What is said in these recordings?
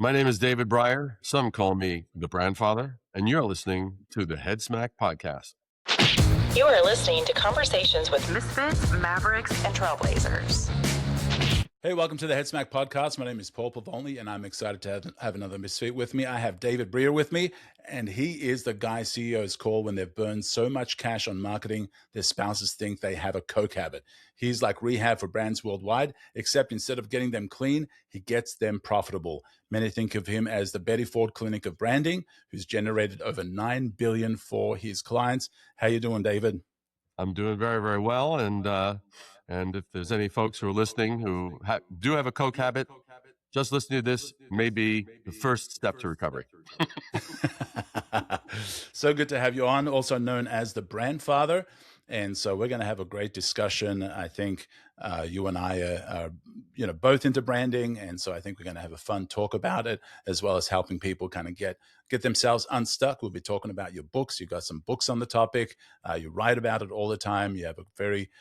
My name is David Brier. Some call me the Brandfather, and you're listening to the Head Smack Podcast. You are listening to conversations with misfits, mavericks, and trailblazers. Hey, welcome to the Head Smack Podcast. My name is Paul Pavoni, and I'm excited to have another misfit with me. I have David Brier with me, and he is the guy CEOs call when they've burned so much cash on marketing, their spouses think they have a coke habit. He's like rehab for brands worldwide, except instead of getting them clean, he gets them profitable. Many think of him as the Betty Ford Clinic of branding, who's generated over $9 billion for his clients. How you doing, David? I'm doing very, very well, and if there's any folks who are listening who do have a coke habit, just listening to this may be the first step to recovery. So good to have you on, also known as the Brandfather. And so we're going to have a great discussion. I think you and I are both into branding, and so I think we're going to have a fun talk about it, as well as helping people kind of get themselves unstuck. We'll be talking about your books. You've got some books on the topic. You write about it all the time. You have a very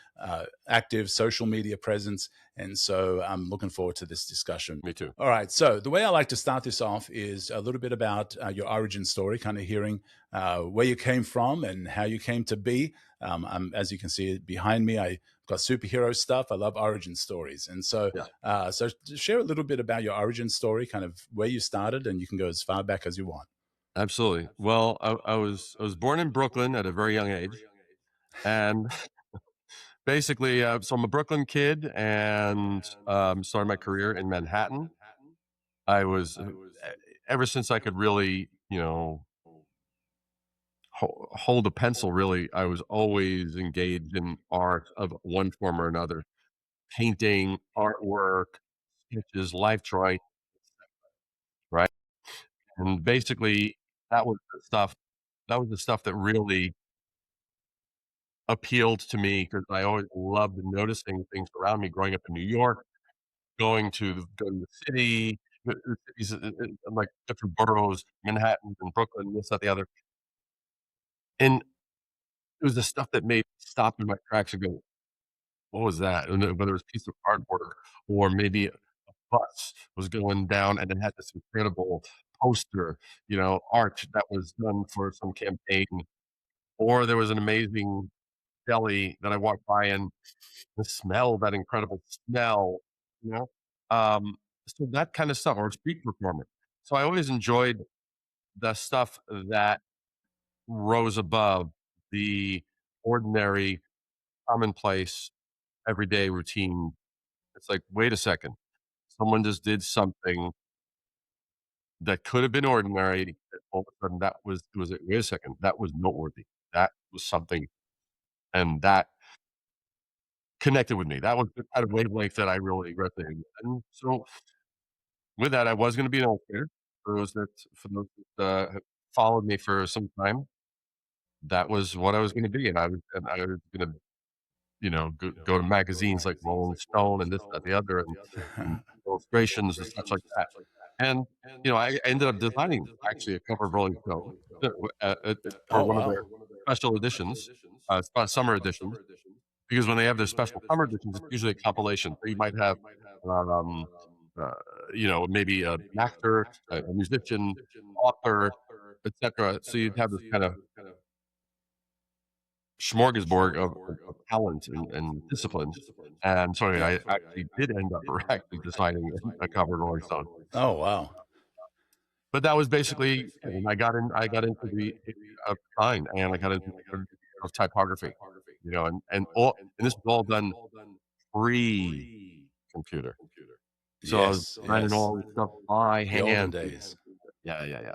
active social media presence, and so I'm looking forward to this discussion. Me too. All right. So the way I like to start this off is a little bit about your origin story, kind of hearing where you came from and how you came to be. As you can see behind me, I've got superhero stuff. I love origin stories. And so, so share a little bit about your origin story, kind of where you started, and you can go as far back as you want. Absolutely. Well, I was born in Brooklyn at a very young age, and basically, so I'm a Brooklyn kid, and started my career in Manhattan. I was ever since I could really, hold a pencil. Really, I was always engaged in art of one form or another: painting, artwork, sketches, life drawing, right? And basically, that was the stuff. That was the stuff that really appealed to me because I always loved noticing things around me. Growing up in New York, going to the city, the cities, like different boroughs, Manhattan and Brooklyn, this, that, the other, and it was the stuff that made me stop in my tracks and go, "What was that?" And whether it was a piece of cardboard or maybe a bus was going down and it had this incredible poster, art that was done for some campaign, or there was an amazing deli that I walked by and the smell, that incredible smell, you know? Um, so that kind of stuff, or street performance. So I always enjoyed the stuff that rose above the ordinary, commonplace, everyday routine. It's like, wait a second, someone just did something that could have been ordinary, and all of a sudden that was it. Wait a second, that was noteworthy. That was something, and that connected with me. That was the kind of wavelength that I really resonated with. And so with that, I was gonna be an illustrator. For those that have followed me for some time, that was what I was gonna be, and I was gonna, go to magazines like Rolling Stone and this, that, the other, and illustrations and such like that. And, I ended up designing actually a cover of Rolling Stone, for Oh, one of wow. their special editions, summer editions, because when they have their special summer editions, it's usually a compilation. So you might have, um, uh, maybe an actor, a musician, author, etcetera. So you'd have this kind of smorgasbord of talent and disciplines. And so Yeah. I actually did end up actually designing a cover of Rolling Stone. Oh, wow. But that was basically it, and I got into the area of design, and I got into the area of typography, and this was all done pre-computer. So I was Yes. designing Yes. all this stuff by The olden hand. days. Yeah, yeah, yeah.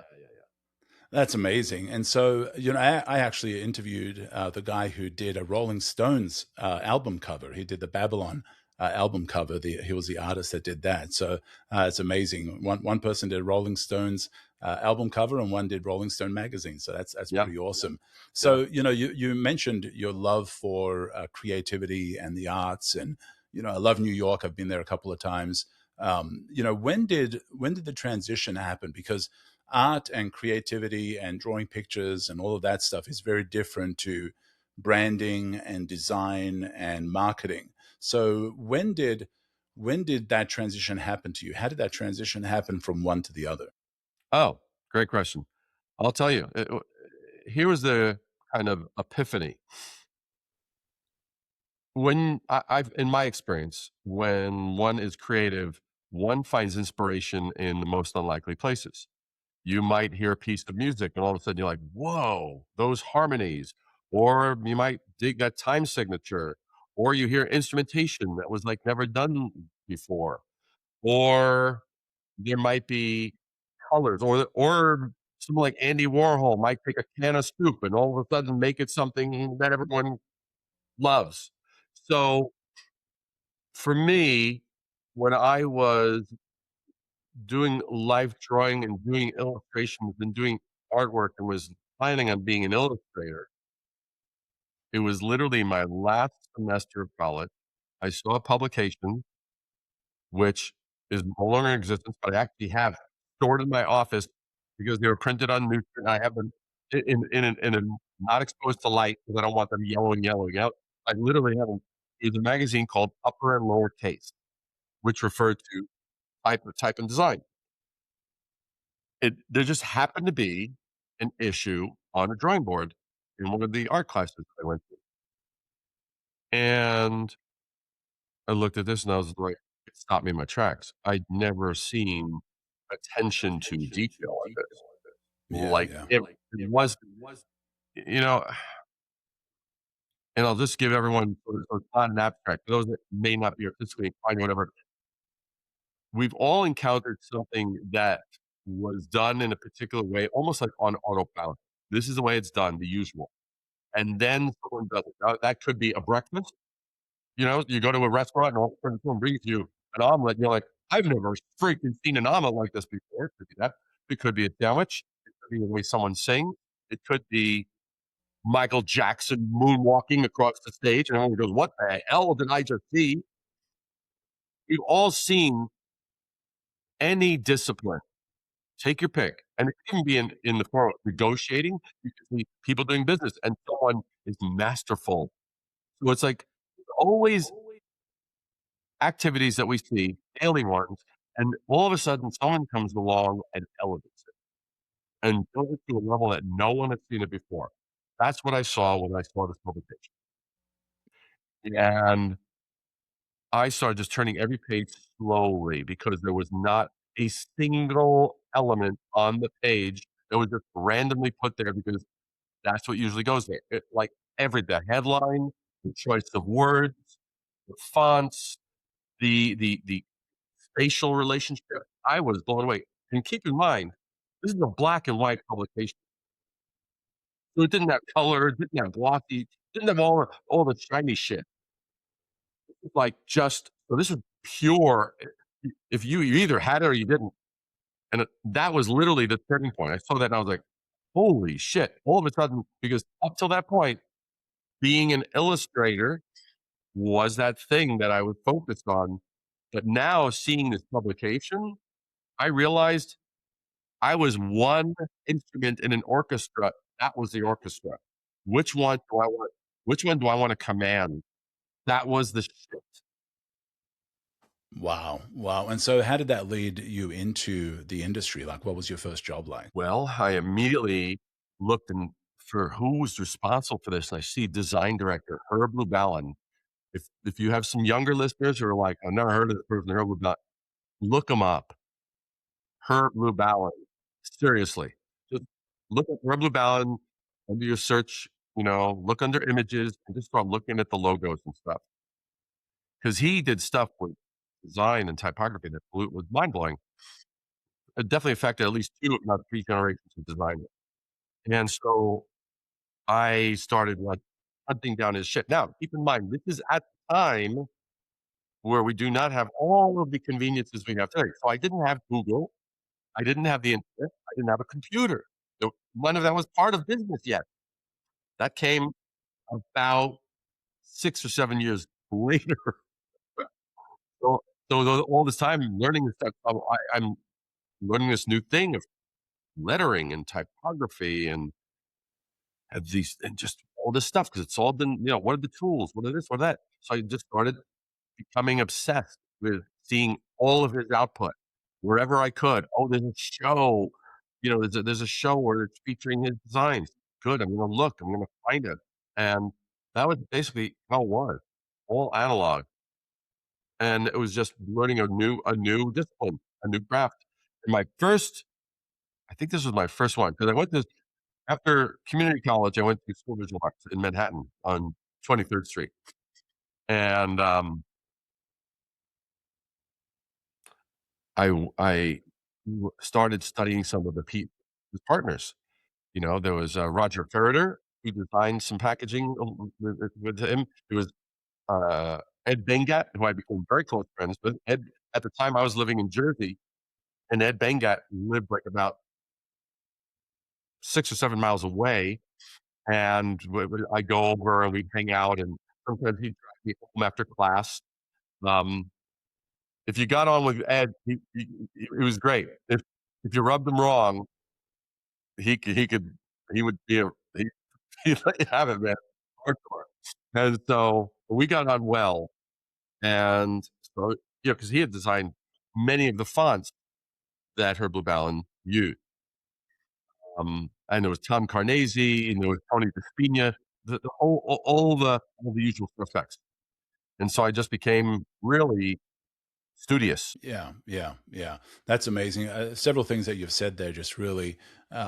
That's amazing. And so, I actually interviewed the guy who did a Rolling Stones album cover. He did the Babylon album cover. He was the artist that did that. So it's amazing. One person did Rolling Stones album cover, and one did Rolling Stone magazine. So that's Yeah, pretty awesome. yeah. So you mentioned your love for creativity and the arts, and I love New York. I've been there a couple of times. When did the transition happen? Because art and creativity and drawing pictures and all of that stuff is very different to branding and design and marketing. So when did When did that transition happen to you? How did that transition happen from one to the other? Oh, great question. I'll tell you. Here was the kind of epiphany. When I've in my experience, when one is creative, one finds inspiration in the most unlikely places. You might hear a piece of music and all of a sudden you're like, "Whoa, those harmonies." Or you might dig that time signature, or you hear instrumentation that was, like, never done before. Or there might be colors, or someone like Andy Warhol might take a can of soup and all of a sudden make it something that everyone loves. So, for me, when I was doing life drawing and doing illustrations and doing artwork and was planning on being an illustrator, it was literally my last semester of college. I saw a publication which is no longer in existence, but I actually have stored in my office because they were printed on newsprint. I have them in a not exposed to light because I don't want them yellowing out. I literally have them. It's a magazine called Upper and Lower Case, which referred to type and design. There just happened to be an issue on a drawing board in one of the art classes I went to, and I looked at this and I was like, it stopped me in my tracks. I'd never seen attention to detail like this. Yeah, Like, yeah. it was, you know, and I'll just give everyone so it's not an abstract, for those that may not be artistically inclined or whatever, we've all encountered something that was done in a particular way, almost like on autopilot. This is the way it's done, the usual. And then someone does it. Now, that could be a breakfast. You know, you go to a restaurant and all of a sudden someone brings you an omelet, and you're like, "I've never freaking seen an omelet like this before." It could be that. It could be a sandwich. It could be the way someone sings. It could be Michael Jackson moonwalking across the stage, and everyone goes, "What the hell did I just see?" We've all seen any discipline. Take your pick, and it can be in the form of negotiating. You can see people doing business, and someone is masterful. So it's like always activities that we see, daily ones, and all of a sudden someone comes along and elevates it and does it to a level that no one had seen it before. That's what I saw when I saw this publication. And I started just turning every page slowly because there was not a single element on the page that was just randomly put there because that's what usually goes there. Like the headline, the choice of words, the fonts, the spatial relationship. I was blown away. And keep in mind, this is a black and white publication. So it didn't have color, it didn't have glossy, didn't have all the shiny shit. It's like just so this is pure. If you either had it or you didn't. And that was literally the turning point. I saw that and I was like, holy shit. All of a sudden, because up till that point, being an illustrator was that thing that I was focused on. But now seeing this publication, I realized I was one instrument in an orchestra. That was the orchestra. Which one do I want? Which one do I want to command? That was the shift. Wow, wow. And so how did that lead you into the industry? Like, what was your first job like? Well, I immediately looked for who was responsible for this. And I see design director Herb Lubalin. If you have some younger listeners who are like, I've never heard of this person, Herb Lubalin, look him up. Herb Lubalin. Seriously. Just look at Herb Lubalin under your search, look under images and just start looking at the logos and stuff. Because he did stuff with design and typography that was mind blowing. It definitely affected at least two, if not three generations of designers. And so I started like hunting down his shit. Now, keep in mind, this is at the time where we do not have all of the conveniences we have today. So I didn't have Google. I didn't have the internet. I didn't have a computer. None of that was part of business yet. That came about 6 or 7 years later. So, all this time learning this stuff, I'm learning this new thing of lettering and typography and these and just all this stuff because it's all been, what are the tools? What are this? What are that? So I just started becoming obsessed. with seeing all of his output wherever I could. Oh, there's a show, there's a show where it's featuring his designs. Good, I'm gonna look, I'm gonna find it, and that was basically how it was, all analog, and it was just learning a new discipline, a new craft. And my first I think this was my first one because I went to after community college, I went to school visual arts in Manhattan on 23rd Street, and, I started studying some of his partners. There was, Roger Furter, who designed some packaging with him. There was, Ed Bengat, who I became very close friends with. Ed At the time, I was living in Jersey, and Ed Bengat lived, like, about 6 or 7 miles away, and I'd go over, and we'd hang out, and sometimes he'd drive me home after class. Um, if you got on with Ed, it was great. If you rubbed him wrong, he could he would be a he he'd let you have it, man, hardcore. And so we got on well, and so because he had designed many of the fonts that Herb Lubalin used. And there was Tom Carnesi, and there was Tony Despina, the whole all the usual suspects. And so I just became really studious. Yeah, yeah, yeah. That's amazing. Several things that you've said there just really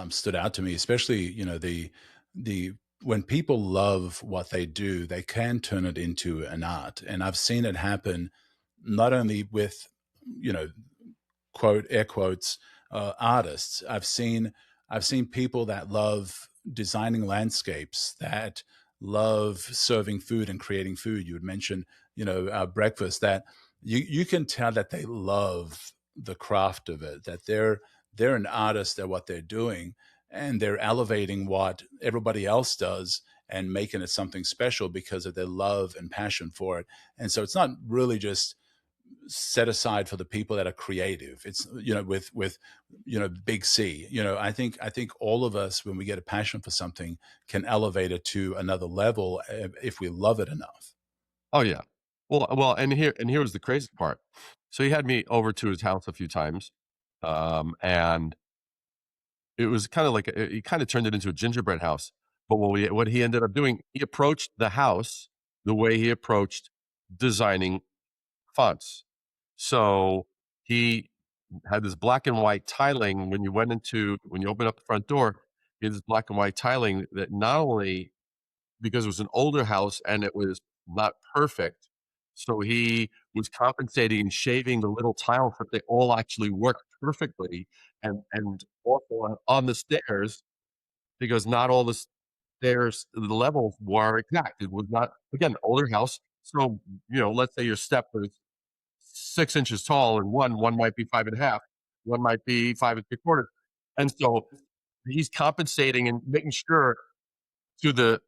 stood out to me, especially the when people love what they do, they can turn it into an art, and I've seen it happen not only with you know quote air quotes artists. I've seen people that love designing landscapes, that love serving food and creating food. You would mention breakfast, that you can tell that they love the craft of it, that they're an artist at what they're doing, and they're elevating what everybody else does and making it something special because of their love and passion for it. And so it's not really just set aside for the people that are creative. It's with big C. I think all of us, when we get a passion for something, can elevate it to another level if we love it enough. Oh, yeah. Well, and here was the crazy part. So he had me over to his house a few times, and it was kinda like he kinda turned it into a gingerbread house. But what he ended up doing, he approached the house the way he approached designing fonts. So he had this black and white tiling when you open up the front door, he had this black and white tiling that not only because it was an older house and it was not perfect, so he was compensating and shaving the little tiles so that they all actually worked perfectly, and also on the stairs, because not all the stairs the levels were exact. It was not, again, older house, so, let's say your step was 6 inches tall, and one might be 5 and a half, one might be 5 and 3/4, and so he's compensating and making sure to the,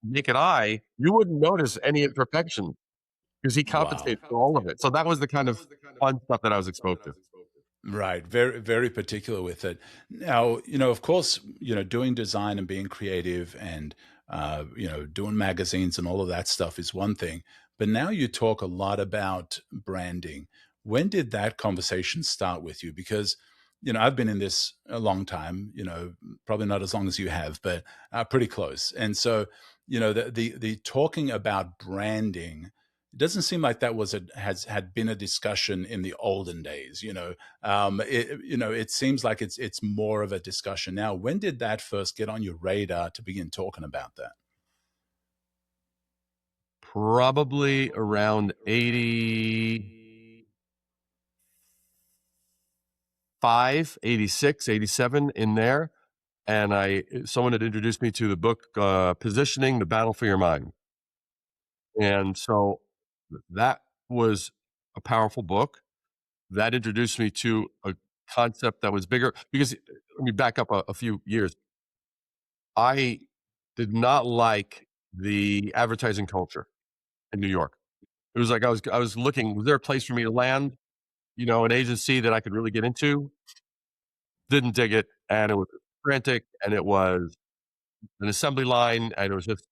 naked eye, you wouldn't notice any imperfection because he Wow. compensates for all of it. So that was the kind of fun stuff that I was exposed to. Right. Very, very particular with it. Now, of course, doing design and being creative and, doing magazines and all of that stuff is one thing. But now you talk a lot about branding. When did that conversation start with you? Because, I've been in this a long time, probably not as long as you have, but pretty close. And so, the talking about branding, it doesn't seem like that has had been a discussion in the olden days. It seems like it's more of a discussion now. When did that first get on your radar to begin talking about that? Probably around 85, 86, 87, in there, and I someone had introduced me to the book, Positioning: The Battle for Your Mind, and so that was a powerful book. That introduced me to a concept that was bigger because let me back up a few years. I did not like the advertising culture in New York. It was like I was looking, was there a place for me to land? An agency that I could really get into? Didn't dig it, and it was frantic, and it was an assembly line, and it was just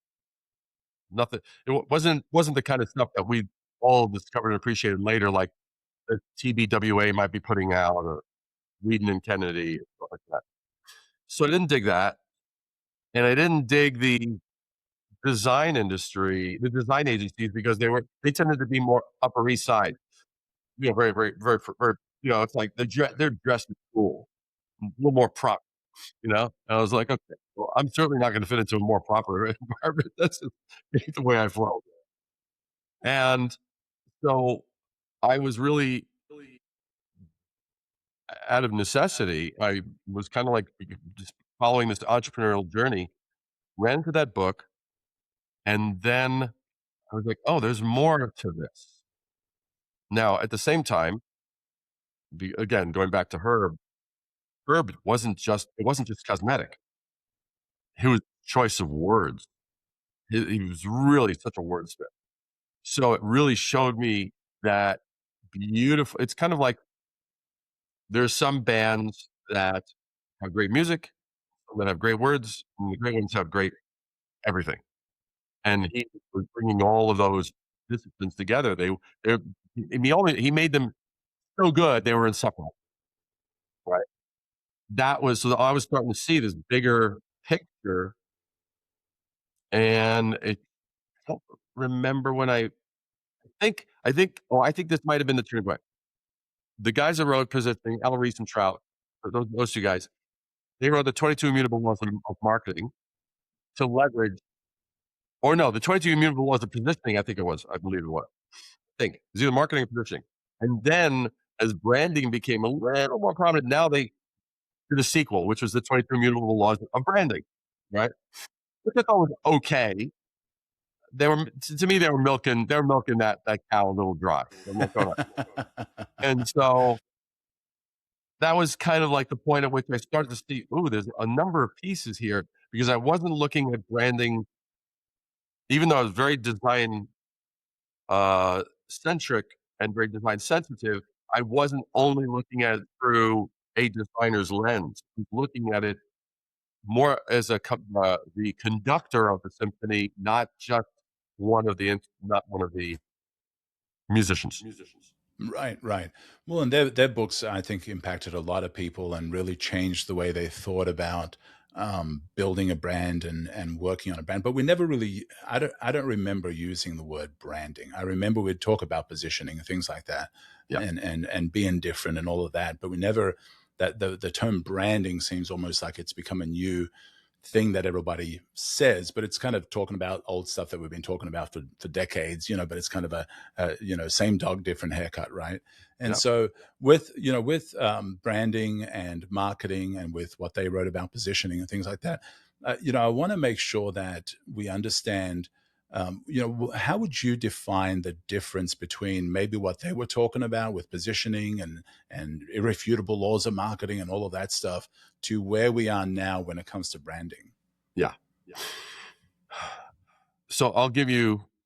nothing. It wasn't the kind of stuff that we all discovered and appreciated later, like that TBWA might be putting out, or Whedon and Kennedy, stuff like that. So I didn't dig that, and I didn't dig the design industry, the design agencies, because they tended to be more Upper East Side, very, very, very, very, it's like they're dressed cool, a little more proper, And I was like, okay, well, I'm certainly not going to fit into a more proper environment. That's just ain't the way I flow. And so I was really out of necessity. I was kind of like just following this entrepreneurial journey, ran to that book, and then I was like, oh, there's more to this. Now, at the same time, again, going back to Herb it wasn't just cosmetic. It was choice of words. He was really such a wordsmith. So it really showed me that beautiful. It's kind of like there's some bands that have great music, some that have great words, and the great ones have great everything. And he was bringing all of those disciplines together. They're he made them so good, they were inseparable, right? That was so I was starting to see this bigger picture, and I don't remember when I think this might have been the turning point. The guys that wrote Positioning, Ella Reese and Trout, those 2 guys, they wrote the 22 Immutable Laws of marketing to leverage, or no, the 22 Immutable Laws of Positioning, I believe it was. It was either marketing or positioning. And then as branding became a little more prominent, now they did a sequel, which was the 22 Immutable Laws of Branding, right? Which I thought was okay. They were to me, they were milking that cow a little dry. And so that was kind of like the point at which I started to see, ooh, there's a number of pieces here, because I wasn't looking at branding, even though I was very design centric and very design sensitive. I wasn't only looking at it through a designer's lens. I was looking at it more as the conductor of the symphony, not one of the musicians. Right, right. Well, and their books, I think, impacted a lot of people and really changed the way they thought about building a brand and working on a brand. But we never really, I don't remember using the word branding. I remember we'd talk about positioning and things like that, Yeah, and being different and all of that. But we never that the term branding seems almost like it's become a new thing that everybody says, but it's kind of talking about old stuff that we've been talking about for decades, but it's kind of a same dog, different haircut, right? And yeah, so with branding and marketing and with what they wrote about positioning and things like that, I want to make sure that we understand, how would you define the difference between maybe what they were talking about with positioning and irrefutable laws of marketing and all of that stuff to where we are now when it comes to branding? yeah. So I'm going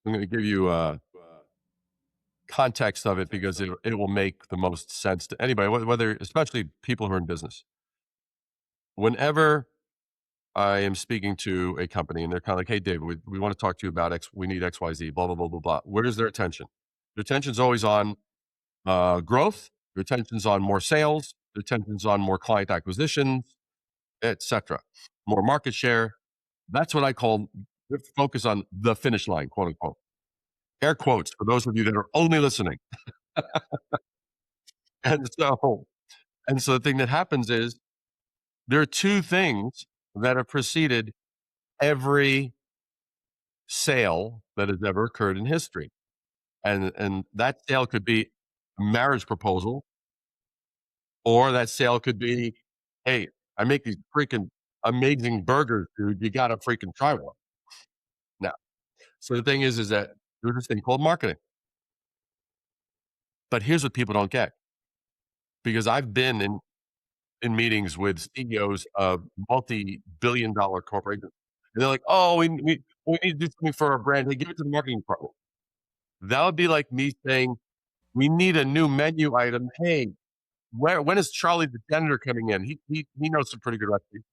to give you context of it, because it will make the most sense to anybody, whether, especially people who are in business. Whenever I am speaking to a company and they're kind of like, hey, David, we want to talk to you about X, we need XYZ, blah, blah, blah, blah, blah. Where is their attention? Their attention's always on growth, their attention's on more sales, their attention's on more client acquisitions, etc., more market share. That's what I call focus on the finish line, quote unquote. Air quotes for those of you that are only listening. And so, the thing that happens is there are 2 things that have preceded every sale that has ever occurred in history. And that sale could be a marriage proposal, or that sale could be, "Hey, I make these freaking amazing burgers, dude. You gotta freaking try one." Now, so the thing is that there's this thing called marketing. But here's what people don't get, because I've been in meetings with CEOs of multi-billion dollar corporations, and they're like, "Oh, we need to do something for our brand. Hey, give it to the marketing department." That would be like me saying, "We need a new menu item. Hey, when is Charlie the janitor coming in? He knows some pretty good recipes."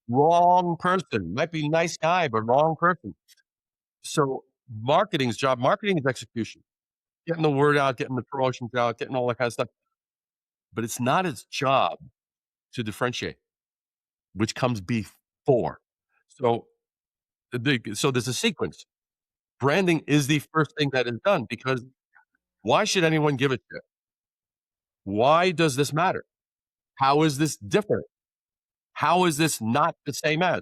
Wrong person. Might be a nice guy, but wrong person. So marketing is execution. getting the word out, getting the promotions out, getting all that kind of stuff. But it's not its job to differentiate, which comes before. So, so there's a sequence. Branding is the first thing that is done because why should anyone give a shit? Why does this matter? How is this different? How is this not the same as?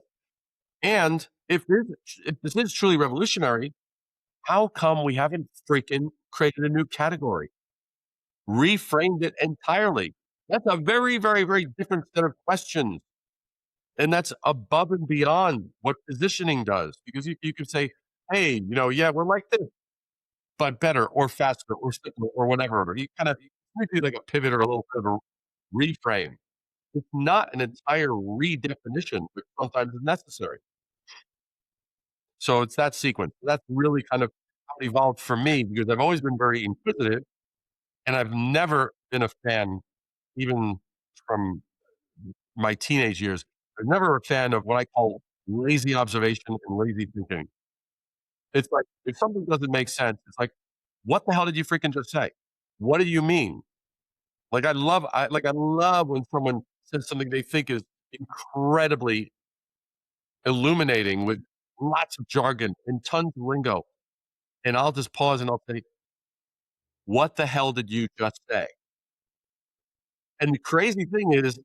And if this is truly revolutionary, how come we haven't freaking created a new category, reframed it entirely? That's a very, very, very different set of questions. And that's above and beyond what positioning does. Because you can say, hey, yeah, we're like this, but better or faster or simpler or whatever. You kind of do like a pivot or a little bit of a reframe. It's not an entire redefinition, which sometimes is necessary. So it's that sequence. That's really kind of how it evolved for me because I've always been very inquisitive and I've never been a fan, even from my teenage years. I was never a fan of what I call lazy observation and lazy thinking. It's like if something doesn't make sense, it's like, what the hell did you freaking just say? What do you mean? Like I love when someone says something they think is incredibly illuminating with lots of jargon and tons of lingo. And I'll just pause and I'll say, what the hell did you just say? And the crazy thing is,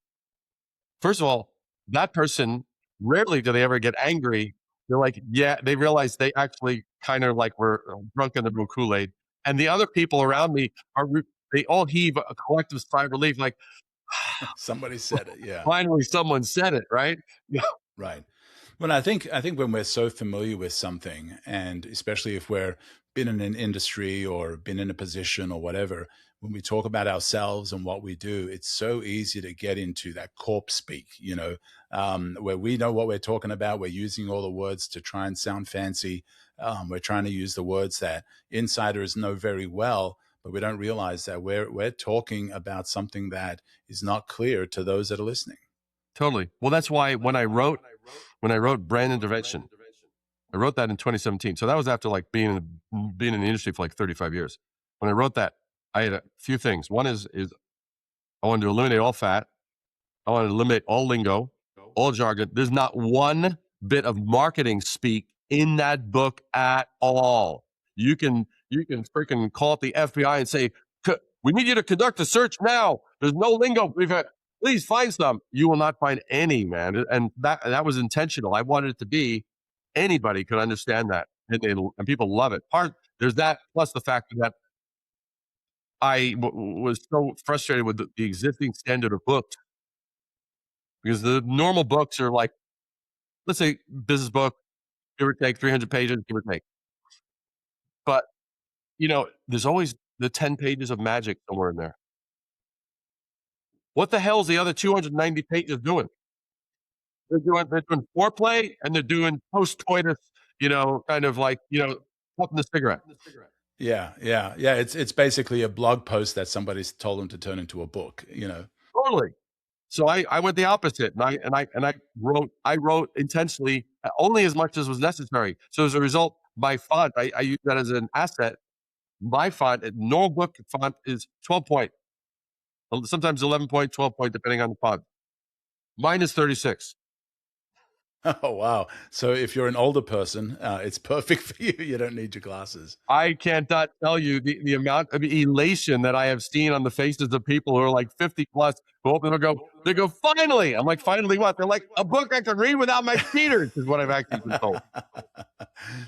first of all, that person, rarely do they ever get angry. They're like, yeah, they realize they actually kind of like were drunk in the blue Kool-Aid. And the other people around me they all heave a collective sigh of relief, like, Somebody said it. Yeah. finally someone said it, right? Yeah, Right. Well, I think when we're so familiar with something, and especially if we're been in an industry or been in a position or whatever, when we talk about ourselves and what we do, it's so easy to get into that corp speak, where we know what we're talking about. We're using all the words to try and sound fancy. We're trying to use the words that insiders know very well, but we don't realize that we're talking about something that is not clear to those that are listening. totally. Well, that's why when I wrote Brand Intervention, I wrote that in 2017. So that was after like being in the industry for like 35 years. When I wrote that, I had a few things. One is I wanted to eliminate all fat. I wanted to eliminate all lingo, all jargon. There's not one bit of marketing speak in that book at all. You can freaking call up the FBI and say, "We need you to conduct a search now. There's no lingo. Please find some." You will not find any, man. And that was intentional. I wanted it to be anybody could understand that, and people love it. There's that plus the fact that was so frustrated with the existing standard of books because the normal books are like, let's say, business book, give or take 300 pages, give or take. But there's always the 10 pages of magic somewhere in there. What the hell is the other 290 pages doing? They're doing foreplay and they're doing post coitus, kind of like, puffing the cigarette. Yeah, yeah, yeah. It's basically a blog post that somebody's told them to turn into a book. Totally. So I went the opposite, and I wrote intentionally only as much as was necessary. So as a result, my font I use that as an asset. My font, normal book font is 12 point, sometimes 11 point, 12 point, depending on the font. Mine is 36. Oh wow! So if you're an older person, it's perfect for you. You don't need your glasses. I can't not tell you the amount of elation that I have seen on the faces of people who are like 50 plus who open and they go, finally. I'm like, finally what? They're like, a book I can read without my cheaters is what I've actually been told.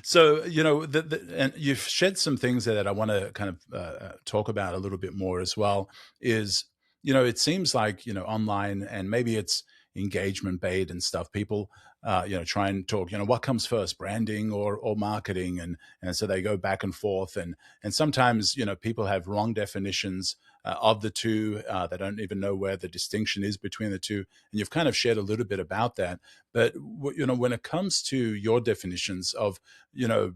So and you've shed some things there that I want to kind of talk about a little bit more as well. Is it seems like online, and maybe it's engagement bait and stuff. People try and talk, what comes first, branding or marketing, and so they go back and forth, and sometimes people have wrong definitions of the two. They don't even know where the distinction is between the two, and you've kind of shared a little bit about that. But when it comes to your definitions of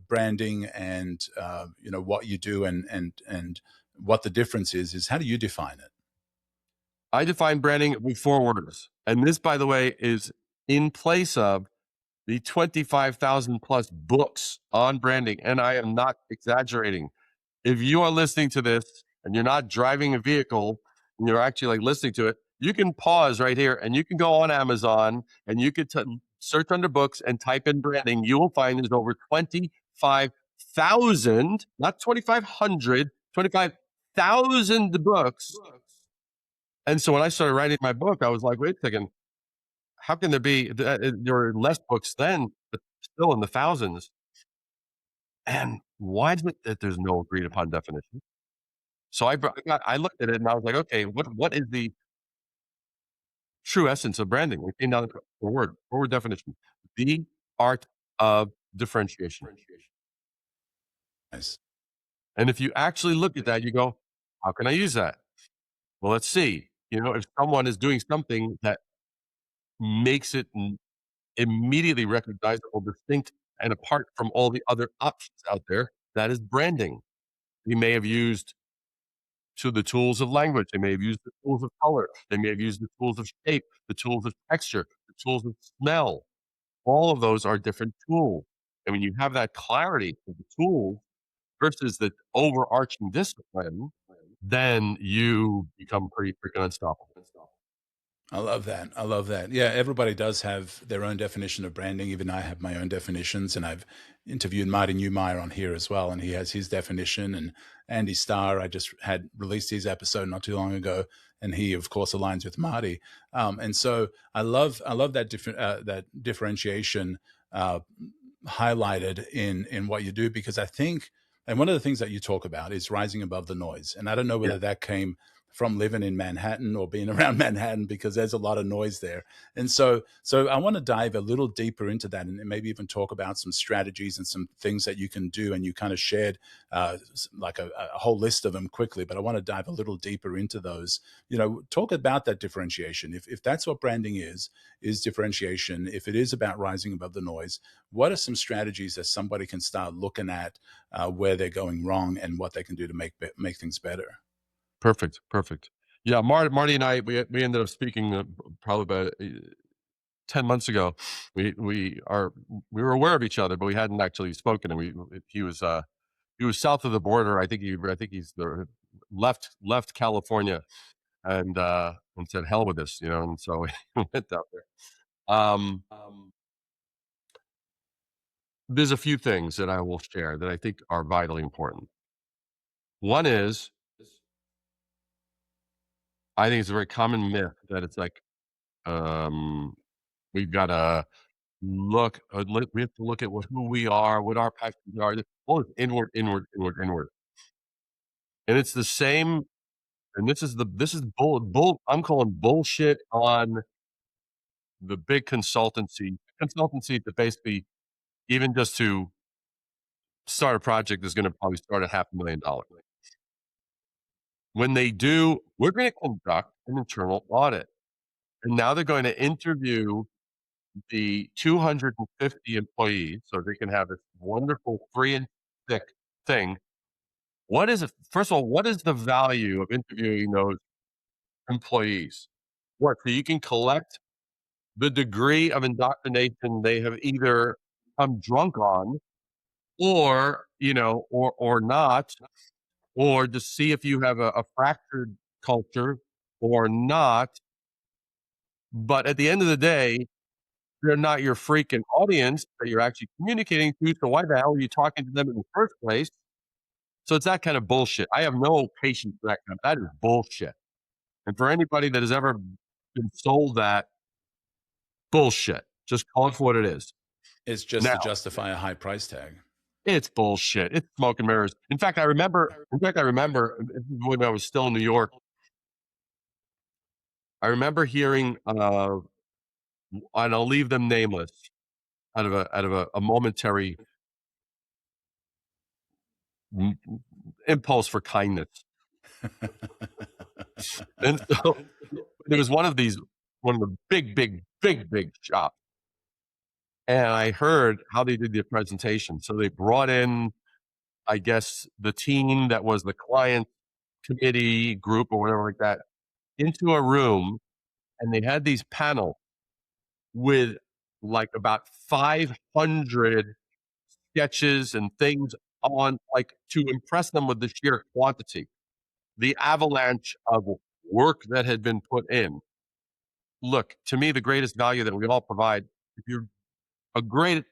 branding and what you do and what the difference is how do you define it? I define branding with four words. And this, by the way, is in place of the 25,000 plus books on branding. And I am not exaggerating. if you are listening to this and you're not driving a vehicle and you're actually like listening to it, you can pause right here and you can go on Amazon and you could search under books and type in branding. You will find there's over 25,000, not 2,500, 25,000 books. And so when I started writing my book, I was like, wait a second, how can there be, there were less books then, but still in the thousands. And why is it that there's no agreed upon definition? So I looked at it and I was like, okay, what is the true essence of branding? We came down to a word definition: the art of differentiation. Nice. And if you actually look at that, you go, how can I use that? Well, let's see. If someone is doing something that makes it immediately recognizable, distinct, and apart from all the other options out there, that is branding. They may have used the tools of language. They may have used the tools of color. They may have used the tools of shape, the tools of texture, the tools of smell. All of those are different tools. And when you have that clarity of the tools versus the overarching discipline, then you become pretty freaking unstoppable. I love that. I love that. Yeah, everybody does have their own definition of branding. Even I have my own definitions, and I've interviewed Marty Newmeyer on here as well, and he has his definition. And Andy Starr, I just had released his episode not too long ago, and he, of course, aligns with Marty. And so I love that that differentiation highlighted in what you do, because I think, and one of the things that you talk about is rising above the noise. And I don't know whether that came from living in Manhattan or being around Manhattan, because there's a lot of noise there. And so I want to dive a little deeper into that, and maybe even talk about some strategies and some things that you can do. And you kind of shared like a whole list of them quickly, but I want to dive a little deeper into those. Talk about that differentiation. If that's what branding is differentiation. If it is about rising above the noise, what are some strategies that somebody can start looking at where they're going wrong and what they can do to make things better? Perfect. Yeah, Marty and I, we ended up speaking probably about 10 months ago. We were aware of each other, but we hadn't actually spoken. And he was south of the border. I think he's left California and said, hell with this, and so we went out there. There's a few things that I will share that I think are vitally important. One is, I think it's a very common myth that it's like, we've got to we have to look at who we are, what our passions are. All is inward, inward, inward, inward. And it's the same. And this is bull. I'm calling bullshit on the big consultancy that basically, even just to start a project, is going to probably start at $500,000. When they do, we're going to conduct an internal audit. And now they're going to interview the 250 employees so they can have this wonderful free and thick thing. What is it? First of all, what is the value of interviewing those employees? What? So you can collect the degree of indoctrination they have either come drunk on, or, or not, or to see if you have a fractured culture or not. But at the end of the day, they're not your freaking audience that you're actually communicating to. So why the hell are you talking to them in the first place? So it's that kind of bullshit. I have no patience for that that is bullshit. And for anybody that has ever been sold that, bullshit. Just call it for what it is. It's just Now, to justify a high price tag. It's bullshit. It's smoke and mirrors. In fact, I remember when I was still in New York, I remember hearing, and I'll leave them nameless, out of a momentary impulse for kindness. And so there was one of the big shops. And I heard how they did the presentation. So they brought in, I guess, the team that was the client committee group or whatever like that into a room, and they had these panels with like about 500 sketches and things on, like, to impress them with the sheer quantity, the avalanche of work that had been put in. Look, to me, the greatest value that we all provide, if you're a great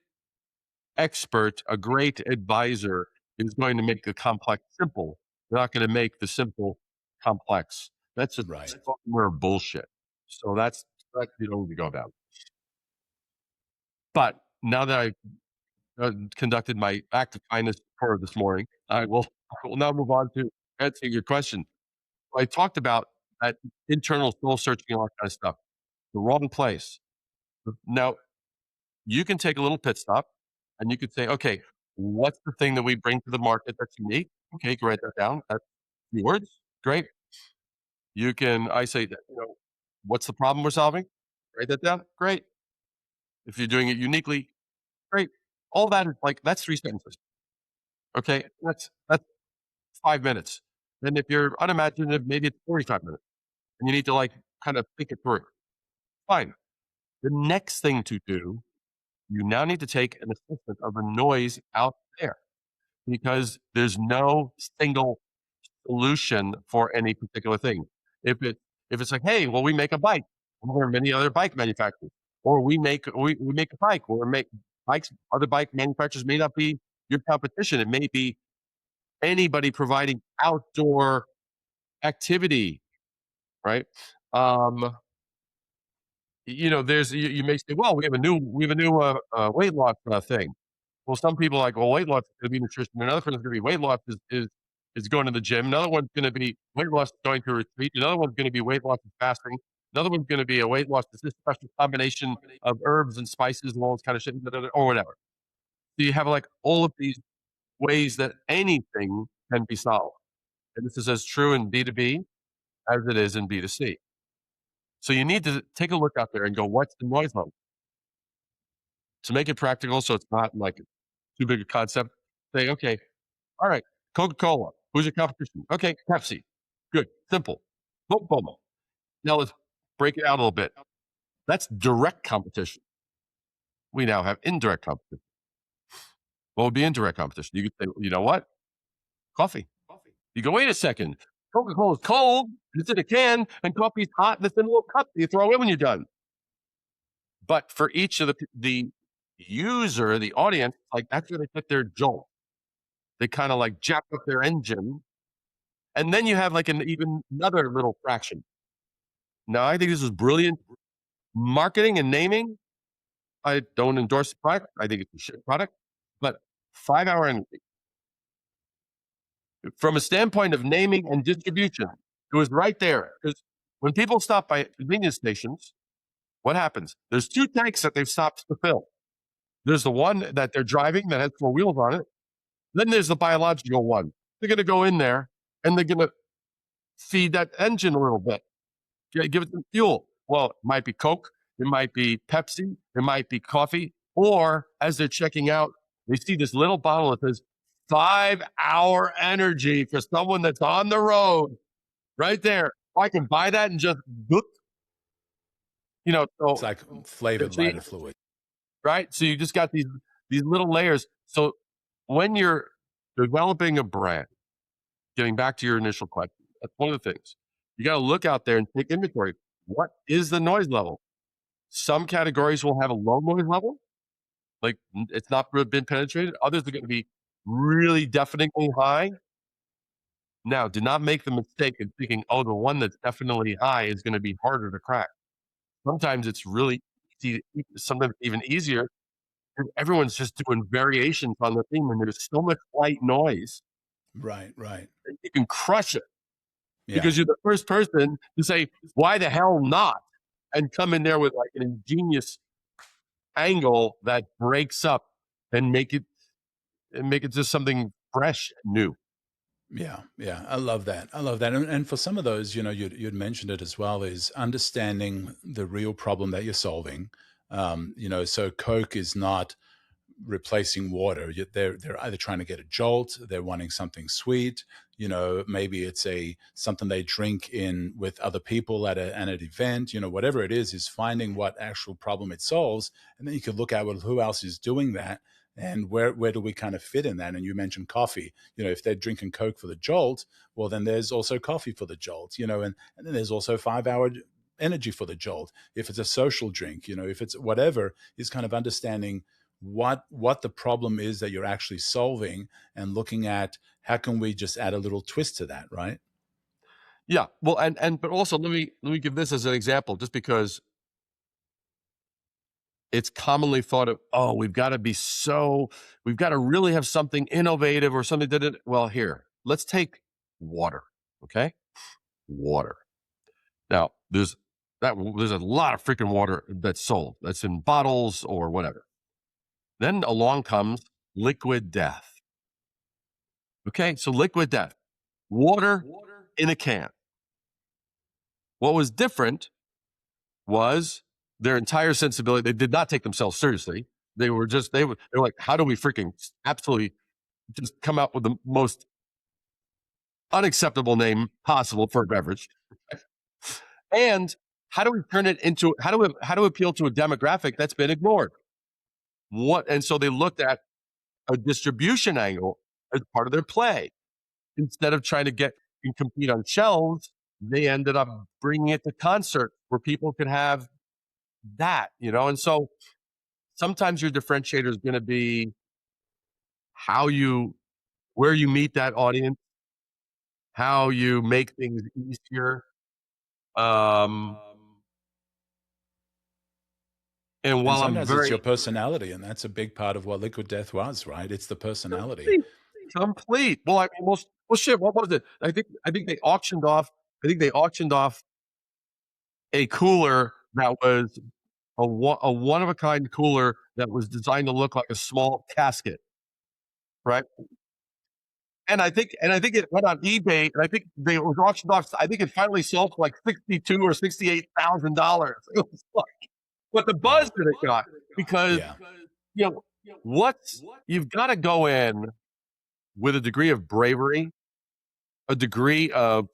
expert, a great advisor is going to make the complex simple. They're not going to make the simple complex. That's just Right. more bullshit. So that's the only way to go about it. But now that I've conducted my act of kindness for this morning, I will now move on to answering your question. I talked about that internal soul searching and all that kind of stuff. The wrong place. Now, you can take a little pit stop and you could say, okay, what's the thing that we bring to the market that's unique? Okay, you can write that down. That's few words. Great. I say that, what's the problem we're solving? Write that down. Great. If you're doing it uniquely, great. All that is like, that's 3 sentences. Okay. That's 5 minutes. And if you're unimaginative, maybe it's 45 minutes and you need to like kind of think it through. Fine. The next thing to do, you now need to take an assessment of the noise out there because there's no single solution for any particular thing. If it if it's like, hey, well, we make a bike, well, there are many other bike manufacturers, or we make a bike, or we make bikes. Other bike manufacturers may not be your competition. It may be anybody providing outdoor activity, right? Um, you may say, well, we have a new weight loss thing. Well, some people are like, well, weight loss is going to be nutrition. Another person's going to be weight loss is going to the gym. Another one's going to be weight loss is going to a retreat. Another one's going to be weight loss is fasting. Another one's going to be a weight loss is this special combination of herbs and spices and all this kind of shit, or whatever. So you have like all of these ways that anything can be solved. And this is as true in B2B as it is in B2C. So you need to take a look out there and go, what's the noise level? To make it practical so it's not like too big a concept, say, okay, all right, Coca-Cola. Who's your competition? Okay, Pepsi. Good, simple. Boom, boom. Now let's break it out a little bit. That's direct competition. We now have indirect competition. What would be indirect competition? You could say, you know what? Coffee. You go, wait a second. Coca-Cola is cold, it's in a can, and coffee's hot and it's in a little cup that you throw away when you're done. But for each of the user, the audience, like that's where they get their jolt. They kind of like jack up their engine. And then you have like even another little fraction. Now, I think this is brilliant marketing and naming. I don't endorse the product. I think it's a shit product. But 5-hour energy, from a standpoint of naming and distribution, it was right there. Because when people stop by convenience stations, what happens? There's 2 tanks that they've stopped to fill. There's the one that they're driving that has 4 wheels on it. Then there's the biological one. They're going to go in there and they're going to feed that engine a little bit. Give it some fuel. Well, it might be Coke, it might be Pepsi, it might be coffee, or as they're checking out, they see this little bottle that says 5-hour energy for someone that's on the road. Right there. I can buy that and just, It's so like flavored see, lighter fluid. right? So you just got these little layers. So when you're developing a brand, getting back to your initial question, that's one of the things. You got to look out there and take inventory. What is the noise level? Some categories will have a low noise level, like it's not been penetrated. Others are going to be really deafeningly high. Now, do not make the mistake of thinking, oh, the one that's definitely high is going to be harder to crack. Sometimes it's really easy, sometimes even easier. And everyone's just doing variations on the theme, and there's so much white noise Right, right. that you can crush it Yeah, because you're the first person to say, why the hell not? And come in there with like an ingenious angle that breaks up and make it just something fresh and new. yeah, yeah. I love that. I love that. And for some of those, you'd mentioned it as well, is understanding the real problem that you're solving. So Coke is not replacing water. They're either trying to get a jolt, they're wanting something sweet. Maybe it's something they drink in with other people at an event. Whatever it is finding what actual problem it solves, and then you could look at, well, who else is doing that, And where do we kind of fit in that? And you mentioned coffee. If they're drinking Coke for the jolt, well, then there's also coffee for the jolt. And then there's also 5 hour energy for the jolt. If it's a social drink, if it's whatever, is kind of understanding what the problem is that you're actually solving, and looking at how can we just add a little twist to that, right? Yeah. Well, but also let me give this as an example, just because it's commonly thought of, oh, we've got to really have something innovative or something that well, here, let's take water. Okay. Water. Now, there's a lot of freaking water that's sold, that's in bottles or whatever. Then along comes liquid death. Okay, so liquid death, water in a can. What was different was their entire sensibility. They did not take themselves seriously. They were like, how do we freaking absolutely just come out with the most unacceptable name possible for a beverage? And how do we turn it into how do we appeal to a demographic that's been ignored? And so they looked at a distribution angle as part of their play. Instead of trying to get and compete on shelves, they ended up bringing it to concert where people could have that, And so sometimes your differentiator is going to be where you meet that audience, how you make things easier. Um, and And while I'm sometimes it's very your personality, and that's a big part of what Liquid Death was, right? It's the personality. complete, complete. Well, I mean, well, shit. What was it? I think they auctioned off. I think they auctioned off a cooler that was a one of a kind cooler that was designed to look like a small casket, right? And I think it went on eBay, and I think they it was auctioned off. I think it finally sold for like $62,000 or $68,000. It was like, but the buzz Wow. that it got, because Yeah. you know you've got to go in with a degree of bravery, a degree of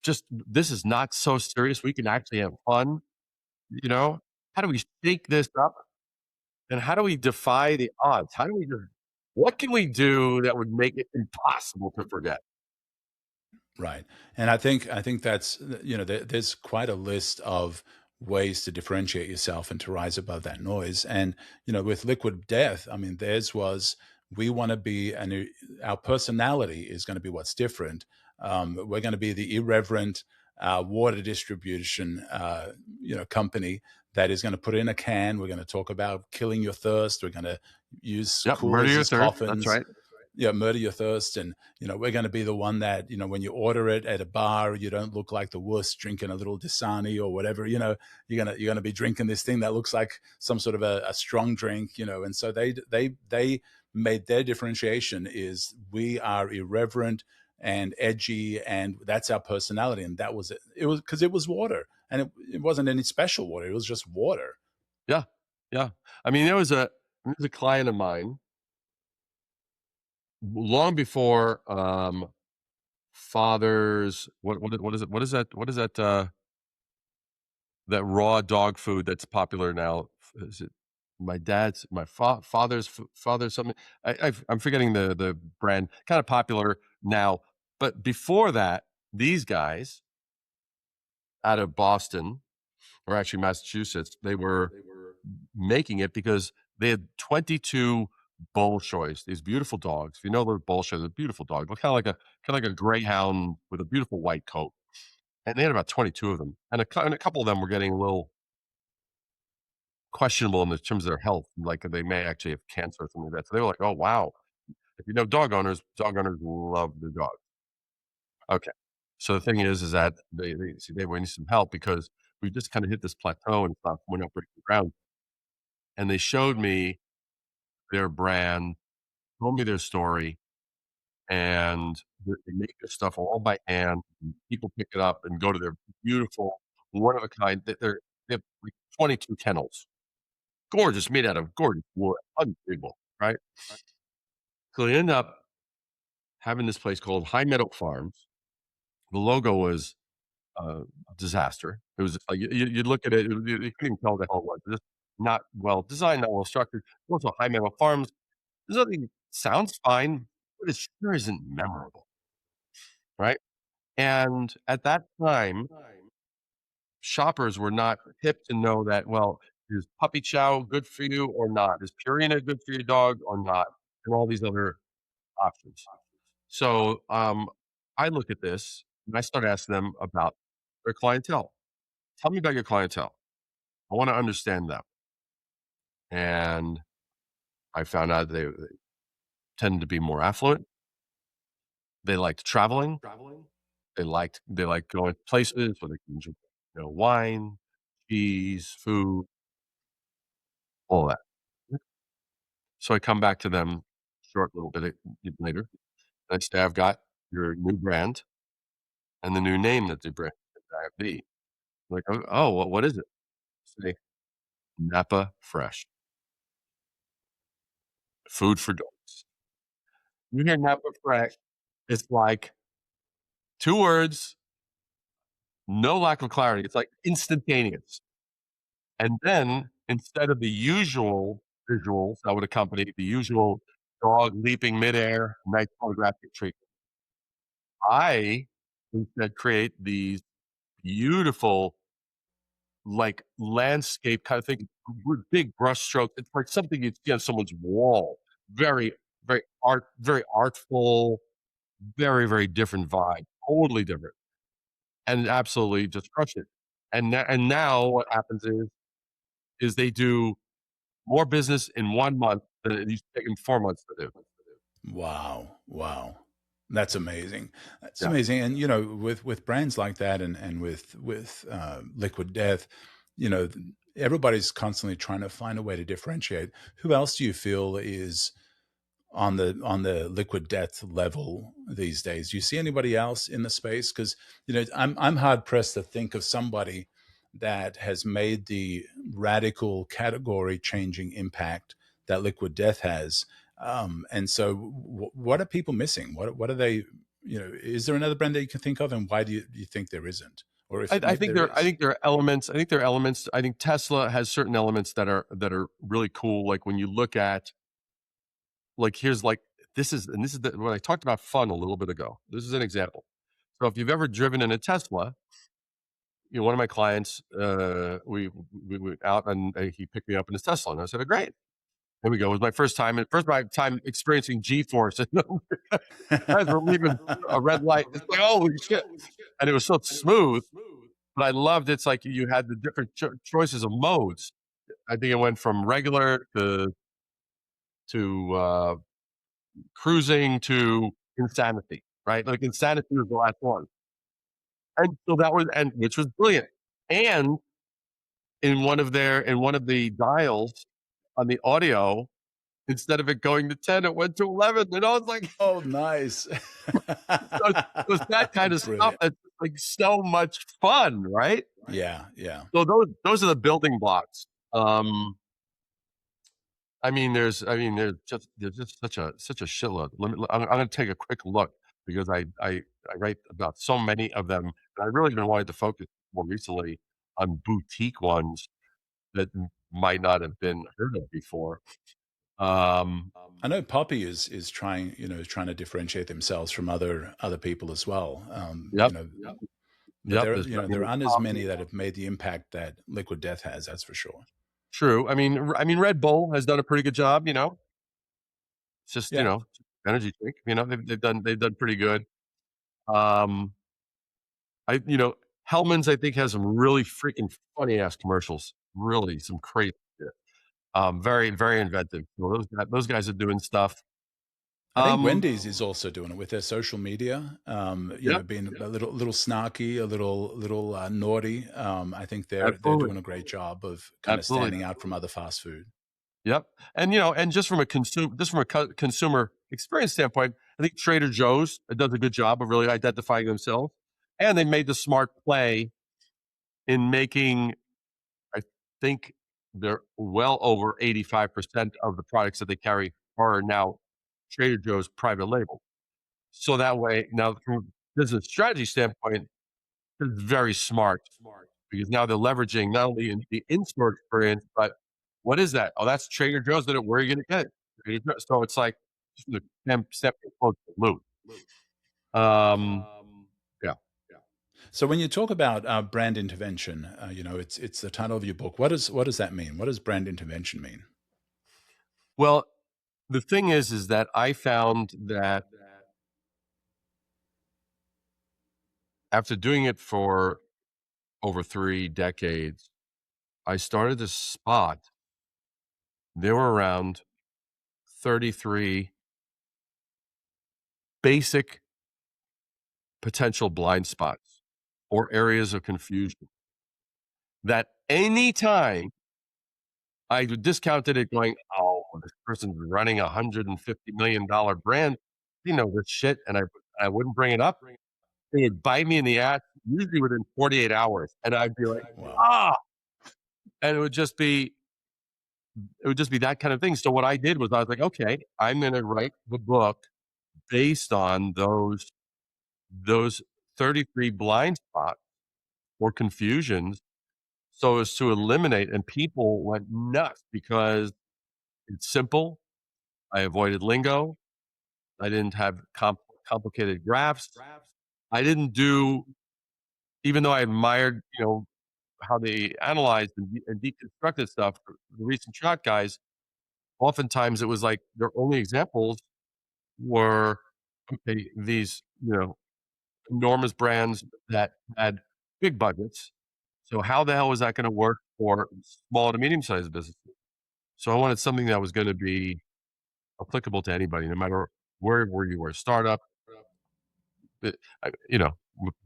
just, this is not so serious. We can actually have fun. You know, how do we shake this up? And how do we defy the odds? What can we do that would make it impossible to forget? Right. And I think that's there's quite a list of ways to differentiate yourself and to rise above that noise. And with Liquid Death, I mean, theirs was, we want to be, and our personality is going to be what's different. We're going to be the irreverent water distribution company that is going to put it in a can. We're going to talk about killing your thirst. We're going to use Yep, murder coolers your as thirst. That's coffins. right. Yeah, murder your thirst. And we're going to be the one that, when you order it at a bar, you don't look like the wuss drinking a little Dasani or whatever. You're gonna be drinking this thing that looks like some sort of a strong drink. And so they made their differentiation is, we are irreverent and edgy, and that's our personality. And that was it. It was because it was water, and it wasn't any special water. It was just water. Yeah, yeah. I mean, there was a client of mine long before Father's what is it? That raw dog food that's popular now? Is it father's something? I'm forgetting the brand. Kind of popular now, but before that, these guys out of Boston, or actually Massachusetts, they were making it because they had 22 Bolshois, these beautiful dogs. If you know the Bolshoi, they're beautiful dogs. Look kind of like a greyhound with a beautiful white coat. And they had about 22 of them, and a couple of them were getting a little questionable in the terms of their health, like they may actually have cancer or something like that. So they were like, "Oh wow!" If you know dog owners love their dogs. Okay, so the thing is that they need some help because we just kind of hit this plateau and stuff. We're not breaking ground, and they showed me their brand, told me their story, and they make their stuff all by hand. And people pick it up and go to their beautiful, one of a kind. They have like 22 kennels, gorgeous, made out of gorgeous wood, unbelievable, right? So they end up having this place called High Meadow Farms. The logo was a disaster. It was just like you'd look at it, you couldn't even tell what the hell it was. Just not well designed, not well structured. Also, high mammal farms. There's nothing sounds fine, but it sure isn't memorable, right? And at that time, shoppers were not hip to know that, well, is puppy chow good for you or not? Is Purina good for your dog or not? And all these other options. So, I look at this and I start asking them about their clientele. Tell me about your clientele. I wanna understand them. And I found out they tend to be more affluent. They liked traveling. They liked going places where they can enjoy, wine, cheese, food, all that. So I come back to them short little bit later. I say, "I've got your new brand and the new name that the brand that be." Like, "Oh, what is it?" Say, "Napa Fresh, food for dogs." You hear Napa Fresh, it's like 2 words, no lack of clarity. It's like instantaneous. And then instead of the usual visuals that would accompany the usual dog leaping midair, nice photographic treatment, I instead create these beautiful, like, landscape kind of thing with big brush strokes. It's like something you'd see on someone's wall. Very, very artful, very, very different vibe, totally different, and absolutely just crush it. And now what happens is they do more business in 1 month than it used to take 'em 4 months to do. Wow, wow. That's amazing. That's Yeah. amazing, and, with brands like that and with Liquid Death, everybody's constantly trying to find a way to differentiate. Who else do you feel is on the Liquid Death level these days? Do you see anybody else in the space? Because I'm hard pressed to think of somebody that has made the radical category changing impact that Liquid Death has. And so, what are people missing? What are they? Is there another brand that you can think of, and why do you think there isn't, or if I maybe think there there I is? think there are elements I think there are elements I think Tesla has certain elements that are really cool, like, when you look at like, here's, like this is the what I talked about fun a little bit ago. This is an example. So if you've ever driven in a Tesla, one of my clients, we went out and, he picked me up in his Tesla, and I said, "Oh, great. Here we go." It was my first time experiencing G-force, and as we're leaving a red light, it's like, "Holy shit." And it was so smooth, but I loved it's like you had the different choices of modes. I think it went from regular to cruising to insanity, right? Like, insanity was the last one. And so that was and which was brilliant. And in one of the dials on the audio, instead of it going to 10, it went to 11, and I was like, Oh, nice. so it's that kind of stuff Brilliant. that's, like, so much fun, right? Yeah, yeah. So those are the building blocks. Um, there's just such a shitload. I'm gonna take a quick look because I write about so many of them, and I really been wanting to focus more recently on boutique ones that might not have been heard of before. Um, I know Poppy is trying, trying to differentiate themselves from other people as well. yep, But yep, there's there aren't as many that have made the impact that Liquid Death has. That's for sure. true. Red Bull has done a pretty good job, It's just, Yeah, energy drink, they've done pretty good. Um, Hellman's, I think, has some really freaking funny ass commercials. Really, some crazy shit. Very, very inventive. So those guys are doing stuff. I think Um, Wendy's is also doing it with their social media. yep, Being a little snarky, a little naughty. I think they're absolutely, doing a great job of kind of absolutely. standing out from other fast food. Yep. And just from a consumer experience standpoint, I think Trader Joe's does a good job of really identifying themselves, and they made the smart play in making. I think they're well over 85% of the products that they carry are now Trader Joe's private label. So that way, now from a business strategy standpoint, it's very smart because now they're leveraging not only in the in-store experience, but What is that? Oh, that's Trader Joe's. Did it? Where are you going to get it? Trader Joe's. So it's like just the step close to the loop. Um, yeah. So when you talk about brand intervention, it's the title of your book. What does that mean? What does brand intervention mean? Well, the thing is that I found that after doing it for over 3 decades, I started to spot there were around 33 basic potential blind spots or areas of confusion that anytime I discounted it going, "Oh, this person's running a $150 million brand. They know this shit," and I wouldn't bring it up. They would bite me in the ass usually within 48 hours, and I'd be like, Wow. "Ah!" And it would just be that kind of thing. So what I did was I was like, "Okay, I'm gonna write the book based on those 33 blind spots or confusions so as to eliminate," and people went nuts because it's simple. I avoided lingo. I didn't have complicated graphs. I didn't do even though I admired, how they analyzed and deconstructed stuff, the recent shot guys, oftentimes it was like their only examples were, okay, these, enormous brands that had big budgets. So how the hell was that gonna work for small to medium-sized businesses? So I wanted something that was gonna be applicable to anybody, no matter where you were, a startup,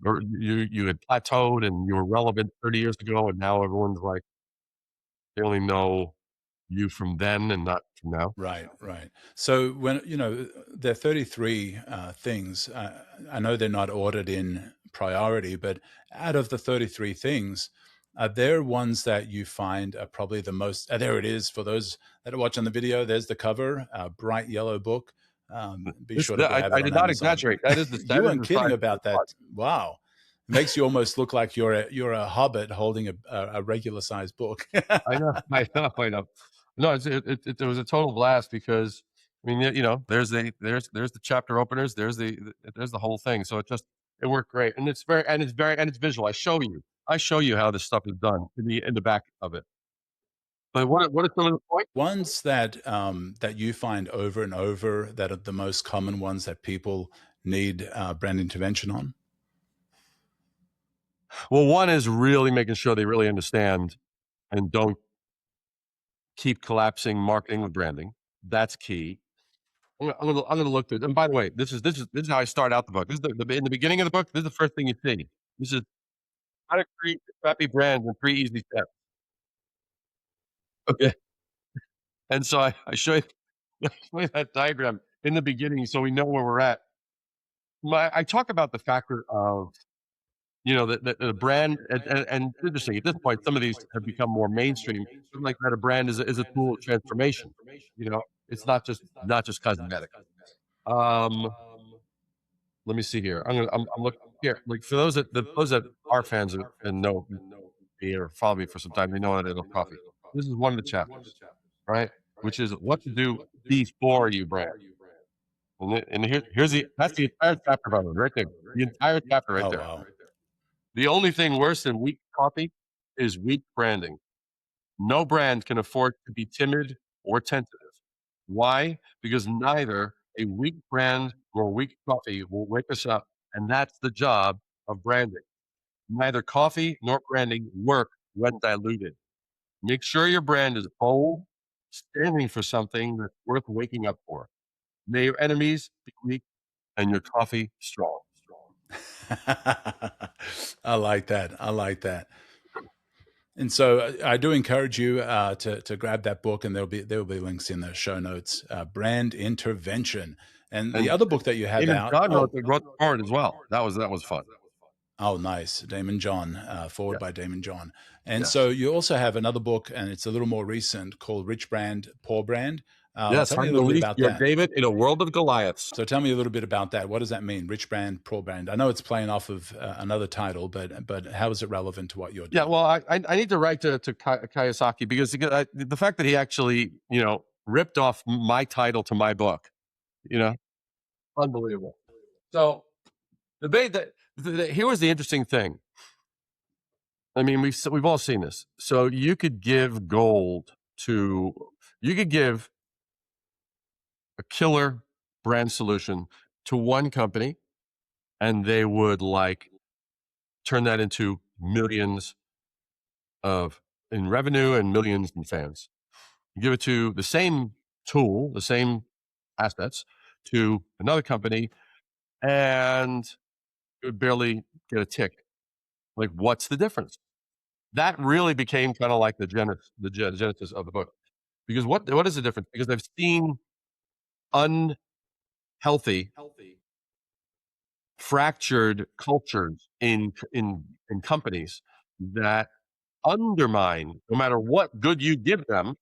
or you had plateaued and you were relevant 30 years ago, and now everyone's like, they only know you from then and not from now. Right, right. So when there are 33 things. I know they're not ordered in priority, but out of the 33 things, are there ones that you find are probably the most? There it is for those that are watching the video. There's the cover, a bright yellow book. Be This sure to grab I it on did not Amazon. exaggerate. That is the You that is weren't the kidding size of about the book. that. Wow, it makes you almost look like you're a hobbit holding a regular sized book. I know, I know, I know. No, it was a total blast because, I mean, there's the chapter openers, there's the whole thing. So it worked great, and it's visual. I show you how this stuff is done in the back of it. But what are some of the points? Ones that you find over and over that are the most common ones that people need brand intervention on? Well, one is really making sure they really understand and don't keep collapsing marketing with branding. That's key. I'm gonna look through. And by the way, this is how I start out the book. This is in the beginning of the book. This is the first thing you see. This is how to create a crappy brand in 3 easy steps. Okay, and so I show you, I show you that diagram in the beginning, so we know where we're at. I talk about the factor of, the brand, and it's interesting at this point. Some of these have become more mainstream. Something like that, a brand is a tool of transformation. It's not just cosmetic. Um, Let me see here. I'm looking here. Like for those that are fans of and know me or follow me for some time, they know that I love coffee. This is one of the chapters, right? Which is what to do before you brand. And here's that's the entire chapter by the way, right there. The entire chapter right Oh there. wow. The only thing worse than weak coffee is weak branding. No brand can afford to be timid or tentative. Why? Because neither a weak brand nor weak coffee will wake us up, and that's the job of branding. Neither coffee nor branding work when diluted. Make sure your brand is bold, standing for something that's worth waking up for. May your enemies be weak and your coffee strong. I like that. I like that. And so I do encourage you to grab that book, and there will be links in the show notes. Brand intervention, and the And other book that you have Daymond out. John Oh, wrote the foreword as well. That was fun. oh, nice, Daymond John, forward Yes, by Daymond John. And so yes. you also have another book, and it's a little more recent, called Rich Brand, Poor Brand. Yes, Tell me hard a to little bit believe about you're that. David in a world of Goliaths. So tell me a little bit about that. What does that mean? Rich brand, poor brand. I know it's playing off of another title, but how is it relevant to what you're Yeah, doing? well, I need to write to Kiyosaki because the fact that he actually, ripped off my title to my book, you know, unbelievable. So here was the interesting thing. I mean, we've all seen this. So you could give you could give a killer brand solution to one company, and they would like turn that into millions of in revenue and millions in fans. You give it to the same tool, the same assets to another company, and it would barely get a tick. Like, what's the difference? That really became kind of like the genesis of the book. Because what is the difference? Because I've seen unhealthy, fractured cultures in companies that undermine no matter what good you give them.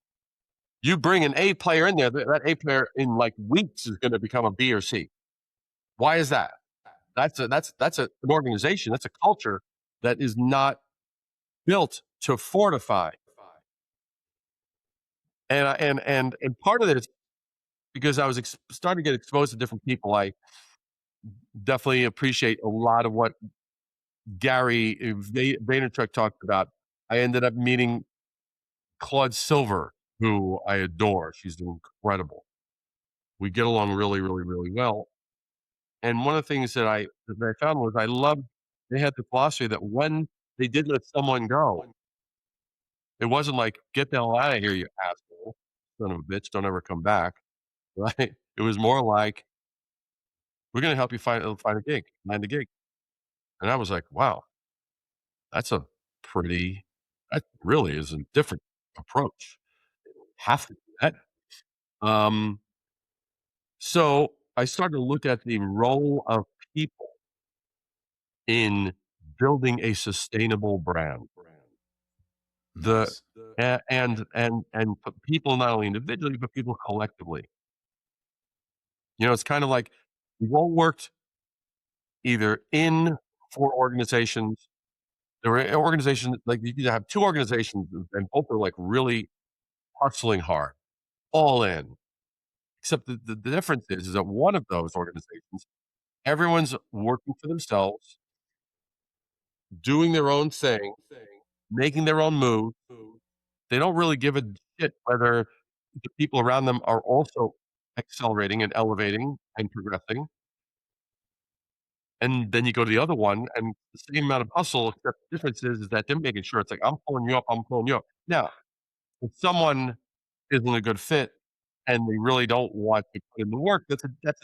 You bring an A player in there, that A player in like weeks is going to become a B or C. Why is that? That's an organization. That's a culture that is not built to fortify. And part of it is because I was starting to get exposed to different people. I definitely appreciate a lot of what Gary Vaynerchuk talked about. I ended up meeting Claude Silver, who I adore. She's incredible. We get along really, really, really well. And one of the things that I found was they had the philosophy that when they did let someone go, it wasn't like, "Get the hell out of here, you asshole, son of a bitch, don't ever come back," right? It was more like, "We're gonna help you find a gig, land a gig." And I was like, "Wow, that's a that really is a different approach. Have to do that." Um, so I started to look at the role of people in building a sustainable brand. The Nice. and people not only individually, but people collectively. It's kind of like we've all worked either in for organizations. There were organizations like you could have two organizations and both are like really hustling hard, all in. Except the difference is that one of those organizations, everyone's working for themselves, doing their own thing, making their own move. They don't really give a shit whether the people around them are also accelerating and elevating and progressing. And then you go to the other one and the same amount of hustle, except the difference is that they're making sure it's like, I'm pulling you up, I'm pulling you up. Now, if someone isn't a good fit and they really don't want to put in the work, that's a diff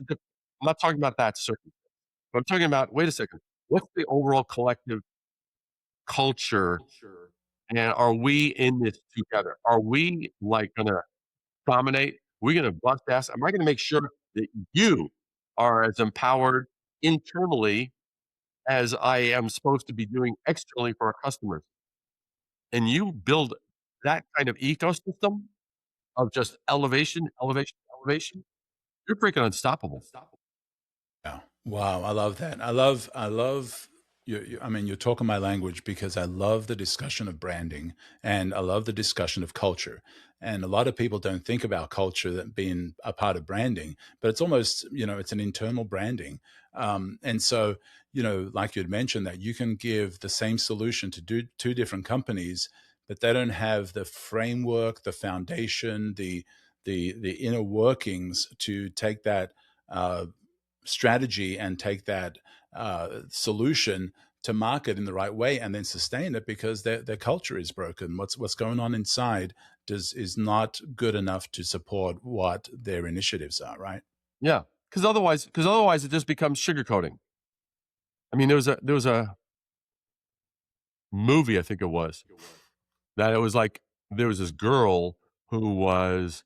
I'm not talking about that circumstance. But I'm talking about, wait a second, what's the overall collective culture, and are we in this together? Are we, like, gonna dominate? We're gonna bust ass? Am I gonna make sure that you are as empowered internally as I am supposed to be doing externally for our customers? And you build that kind of ecosystem of just elevation, elevation, elevation, you're freaking unstoppable. Yeah. Wow, I love that. I love I mean, you're talking my language because I love the discussion of branding and I love the discussion of culture. And a lot of people don't think about culture that being a part of branding, but it's almost, it's an internal branding. And so, like you had mentioned that you can give the same solution to two different companies, but they don't have the framework, the foundation, the inner workings to take that strategy and take that solution to market in the right way and then sustain it because their culture is broken. What's going on inside is not good enough to support what their initiatives are, right? Yeah, because otherwise it just becomes sugarcoating. I mean, there was a movie, I think it was, that it was like there was this girl who was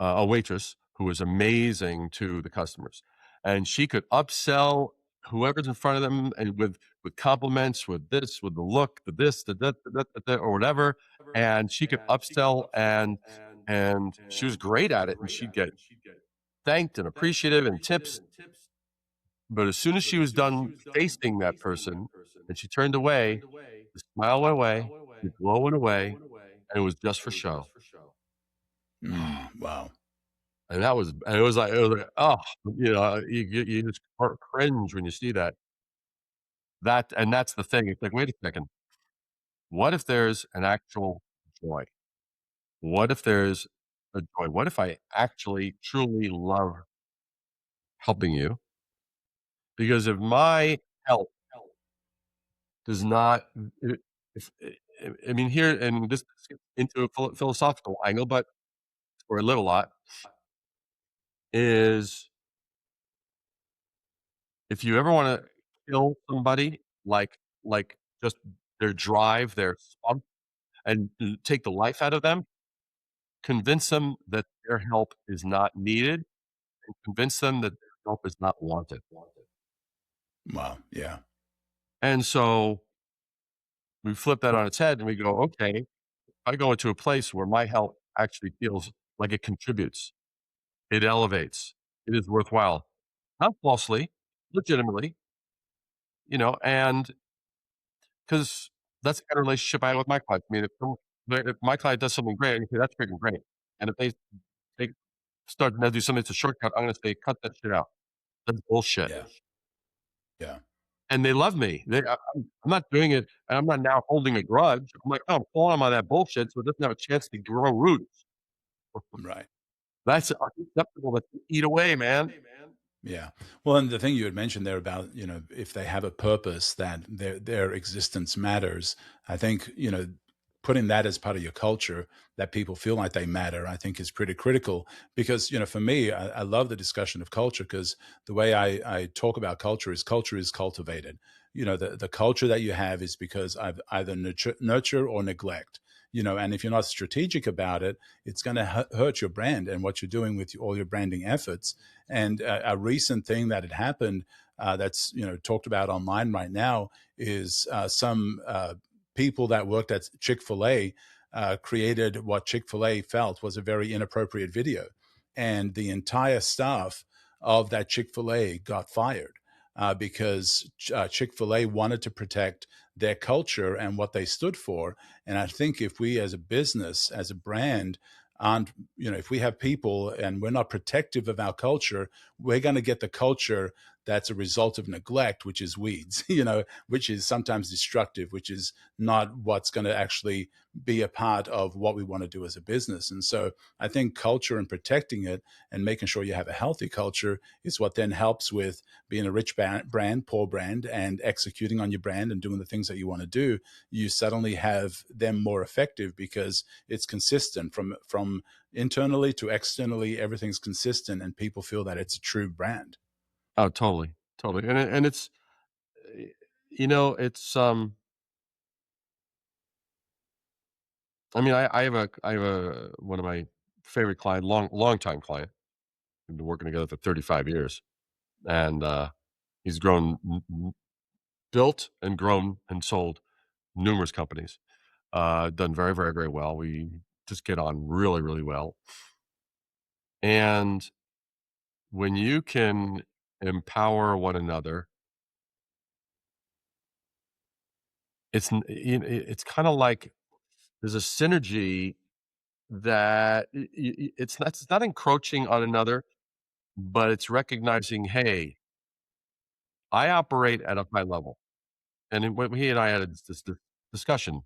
a waitress who was amazing to the customers, and she could upsell whoever's in front of them and with compliments, with this, with the look, the this, the that, or whatever, and she could upsell and and she was great at it, and she'd get thanked and appreciative and tips, but as soon as she was done facing that person and she turned away, the smile went away, the glow went away, and it was just for show. Wow. And that was and it was like, oh, you just cringe when you see that. That's the thing. It's like, wait a second. What if there's an actual joy? What if there's a joy? What if I actually truly love helping you? Because if my help does not, I if I mean, here and this gets into a philosophical angle, but where I live a lot, is if you ever wanna kill somebody, like, just their drive, their spunk, and take the life out of them, convince them that their help is not needed, and convince them that their help is not wanted. Wow. Yeah. And so, we flip that on its head and we go, "Okay, I go into a place where my help actually feels like it contributes, it elevates, it is worthwhile." Not falsely, legitimately, and 'cause that's the kind of relationship I have with my clients. I mean, if my client does something great, I can say, "That's freaking great." And if they start to do something that's a shortcut, I'm gonna say, "Cut that shit out. That's bullshit." Yeah. Yeah. And they love me. I'm not doing it, and I'm not now holding a grudge. I'm like, "Oh, I'm calling 'em on that bullshit so it doesn't have a chance to grow roots." Right. That's unacceptable. That's eat away, man. Yeah. Well, and the thing you had mentioned there about, if they have a purpose that their existence matters, I think, putting that as part of your culture, that people feel like they matter, I think is pretty critical. Because, for me, I love the discussion of culture because the way I talk about culture is cultivated. The culture that you have is because of either nurture or neglect. And if you're not strategic about it, it's going to hurt your brand and what you're doing with all your branding efforts. And a recent thing that had happened that's talked about online right now is some people that worked at Chick-fil-A created what Chick-fil-A felt was a very inappropriate video, and the entire staff of that Chick-fil-A got fired because Chick-fil-A wanted to protect their culture and what they stood for. And I think if we as a business, as a brand, aren't, if we have people and we're not protective of our culture, we're going to get the culture that's a result of neglect, which is weeds, which is sometimes destructive, which is not what's going to actually be a part of what we want to do as a business. And so I think culture and protecting it and making sure you have a healthy culture is what then helps with being a rich brand, poor brand, and executing on your brand and doing the things that you want to do. You suddenly have them more effective because it's consistent from internally to externally. Everything's consistent, and people feel that it's a true brand. Oh, totally, totally, and it's, eh, it's, I mean, I have a one of my favorite client, longtime client. We've been working together for 35 years, and, he's built and grown and sold numerous companies, done very, very, very well. We just get on really, really well, and when you can empower one another, it's kinda like there's a synergy that it's not encroaching on another, but it's recognizing, "Hey, I operate at a high level." And then when he and I had this discussion,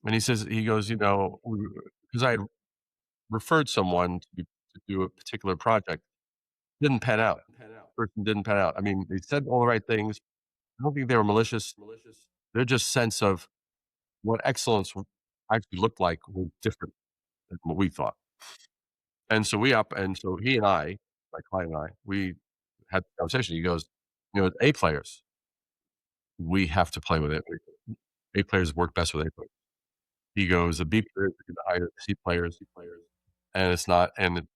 and he goes, because I had referred someone to do a particular project, didn't pan out. Person didn't pan out. I mean, they said all the right things. I don't think they were malicious. Their just sense of what excellence actually looked like was different than what we thought. And so he and I, my client and I, we had the conversation. He goes, A players, we have to play with it. A players work best with A players. He goes, the B players are gonna hire the C players, and it's not, and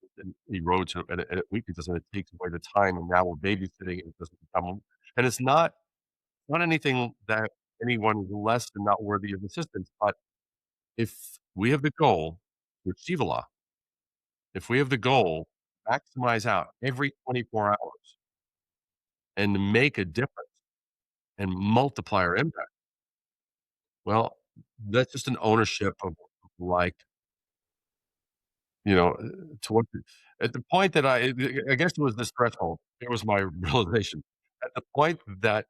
he wrote to, and it weakens us, and it takes away the time, and now we're babysitting, and it doesn't become, and it's not anything that anyone is less than not worthy of assistance, but if we have the goal to achieve a lot, if we have the goal, maximize out every 24 hours and to make a difference and multiply our impact, well, that's just an ownership of like, to what at the point that I guess it was this threshold. It was my realization. At the point that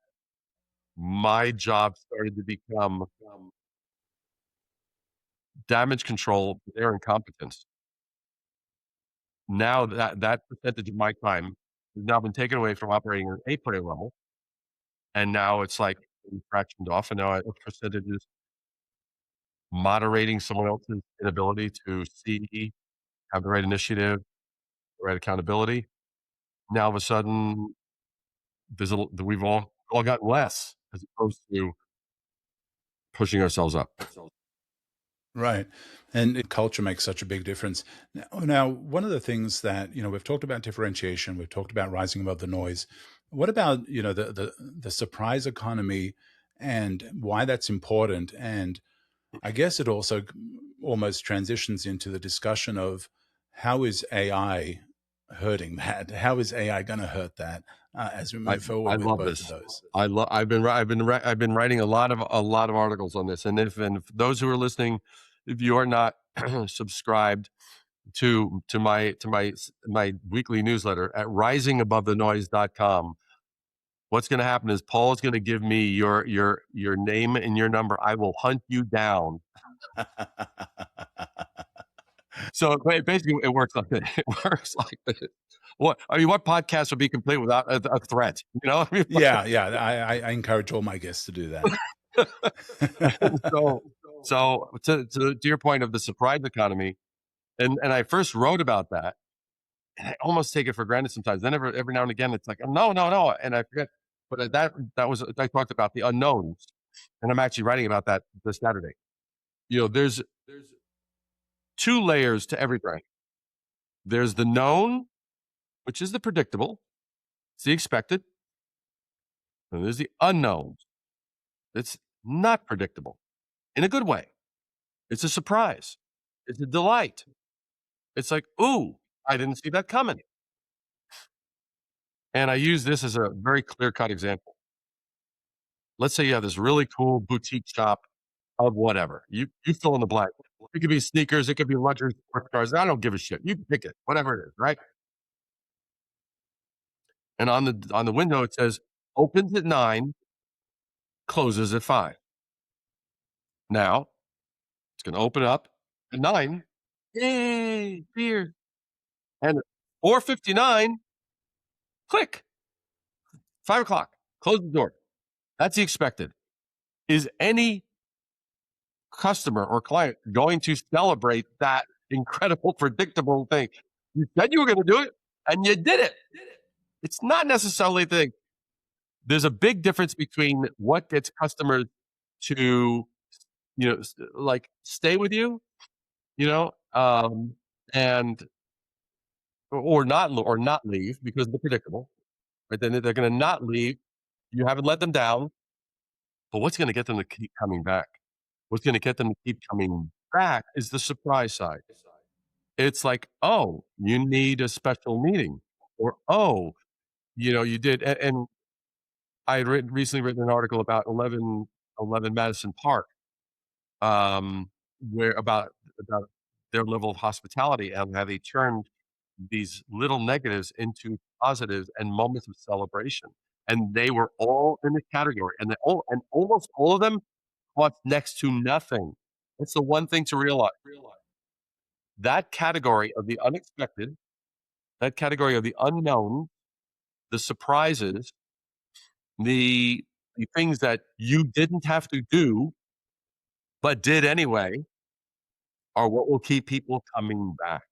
my job started to become damage control, their incompetence. Now that percentage of my time has now been taken away from operating at an A-player level, and now it's like fractioned off, and now a percentage is moderating someone else's inability to see, have the right initiative, the right accountability. Now all of a sudden, we've all gotten less as opposed to pushing ourselves up. Right. And culture makes such a big difference. Now, one of the things that, we've talked about differentiation, we've talked about rising above the noise. What about, the surprise economy and why that's important? And I guess it also almost transitions into the discussion of how is AI hurting that? How is AI going to hurt that as we I move I forward with love both of this. those? I've been writing a lot of articles on this, and if those who are listening, if you are not subscribed to my weekly newsletter at risingabovethenoise.com, what's going to happen is Paul is going to give me your name and your number. I will hunt you down. So basically, it works like this. It works like this. What podcast would be complete without a threat? I mean, Yeah, yeah. I encourage all my guests to do that. and so to your point of the surprise economy, and I first wrote about that, and I almost take it for granted sometimes. Then every now and again, it's like, no, no, no, and I forget. But that was I talked about the unknowns, and I'm actually writing about that this Saturday. There's two layers to everything. There's the known, which is the predictable, it's the expected, and there's the unknown. It's not predictable in a good way. It's a surprise. It's a delight. It's like, ooh, I didn't see that coming. And I use this as a very clear cut example. Let's say you have this really cool boutique shop of whatever. You fill in the blank. It could be sneakers, it could be luxury sports cars. I don't give a shit. You can pick it, whatever it is, right? And on the window it says opens at 9, closes at 5. Now it's gonna open up at 9. Yay, beer. And at 4:59, click, 5 o'clock, close the door. That's the expected. Is any customer or client going to celebrate that incredible, predictable thing? You said you were going to do it, and you did it. It's not necessarily the thing. There's a big difference between what gets customers to, like stay with you, you know, and or not leave because they're predictable. Right? Then they're going to not leave. You haven't let them down. But what's going to get them to keep coming back? What's going to get them to keep coming back is the surprise side. It's like, "Oh, you need a special meeting," or, "Oh, you did." And I had recently written an article about 11 Madison Park, where about their level of hospitality and how they turned these little negatives into positives and moments of celebration, and they were all in the category, and almost all of them cost next to nothing. That's the one thing to realize. That category of the unexpected, that category of the unknown, the surprises, the the things that you didn't have to do, but did anyway, are what will keep people coming back.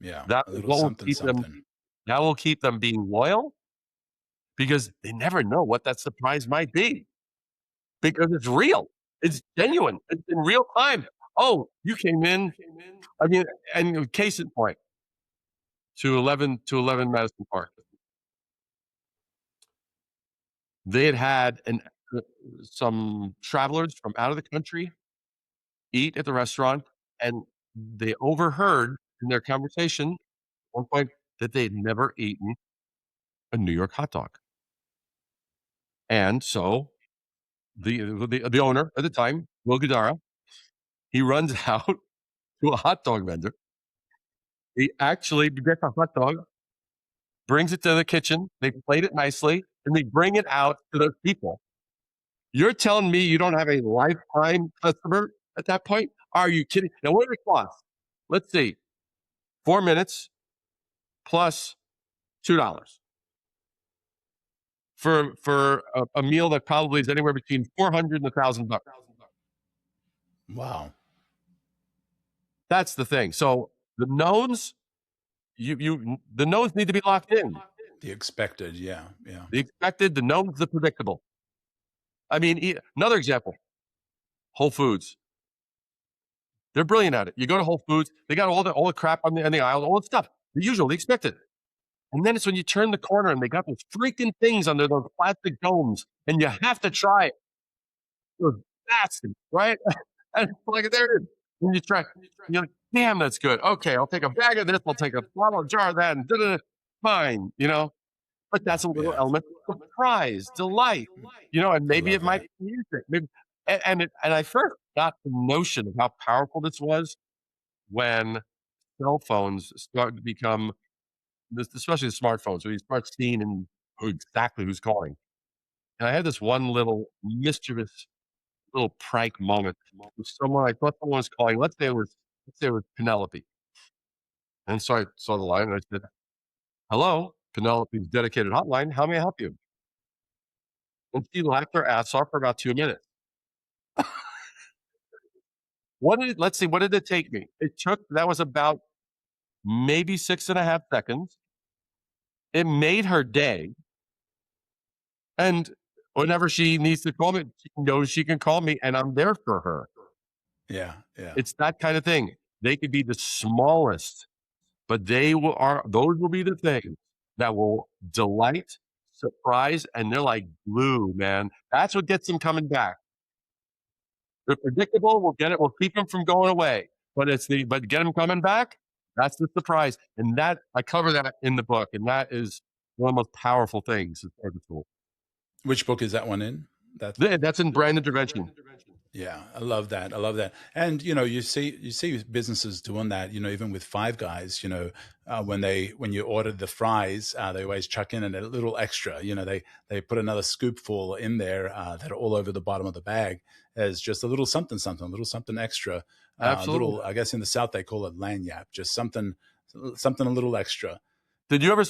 Yeah, That a is little what will something, keep them something. that will keep them being loyal because they never know what that surprise might be because it's real. It's genuine. It's in real time. Oh, you came in. I mean, and case in point, to 11 Madison Park. They had uh, some travelers from out of the country eat at the restaurant, and they overheard in their conversation at one point that they'd never eaten a New York hot dog. And so the owner at the time, Will Guidara, he runs out to a hot dog vendor. He actually gets a hot dog, brings it to the kitchen. They plate it nicely, and they bring it out to those people. You're telling me you don't have a lifetime customer at that point? Are you kidding? Now, what did it cost? Let's see, 4 minutes plus $2 for a meal that probably is anywhere between 400 and $1,000. Wow. That's the thing. So the knowns, the knowns need to be locked in. The expected, yeah. The expected, the knowns, the predictable. I mean, another example, Whole Foods. They're brilliant at it. You go to Whole Foods, they got all the crap on the aisle, all the stuff, the usual, the expected. And then it's when you turn the corner and they got those freaking things under those plastic domes, and you have to try it. Those bastards, right? And it's like, there it is. When you try, and you're like, damn, that's good. Okay, I'll take a bag of this, I'll take a bottle, jar of that, and fine, But that's a little element of surprise, delight, and maybe it might be music. Maybe, and I first got the notion of how powerful this was when cell phones started to become, especially the smartphones, where you start seeing exactly who's calling. And I had this one little mischievous little prank moment with someone. I thought someone was calling. Let's say it was Penelope. And so I saw the line and I said, "Hello, Penelope's dedicated hotline. How may I help you?" And she laughed her ass off for about 2 minutes. Let's see, what did it take me? That was about maybe 6.5 seconds. It made her day. And whenever she needs to call me, she knows she can call me and I'm there for her. Yeah. It's that kind of thing. They could be the smallest, but those will be the things that will delight, surprise, and they're like glue, man. That's what gets them coming back. They're predictable. We'll keep them from going away. But get them coming back. That's the surprise. And that I cover that in the book. And that is one of the most powerful things as a tool. Which book is that one in? That's in Brand Intervention. Yeah, I love that. And you see businesses doing that. Even with Five Guys. When you order the fries, they always chuck in a little extra. They put another scoopful in there that are all over the bottom of the bag as just a little something, a little something extra. Absolutely. I guess in the South they call it lanyap, just something a little extra. Did you ever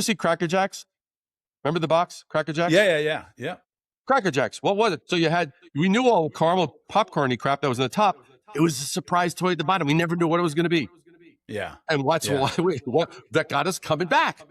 see Cracker Jacks? Remember the box, Cracker Jacks? Yeah. Cracker Jacks. What was it? So we knew all the caramel popcorny crap that was in the top. It was a surprise toy at the bottom. We never knew what it was going to be. Yeah. And why that got us coming back.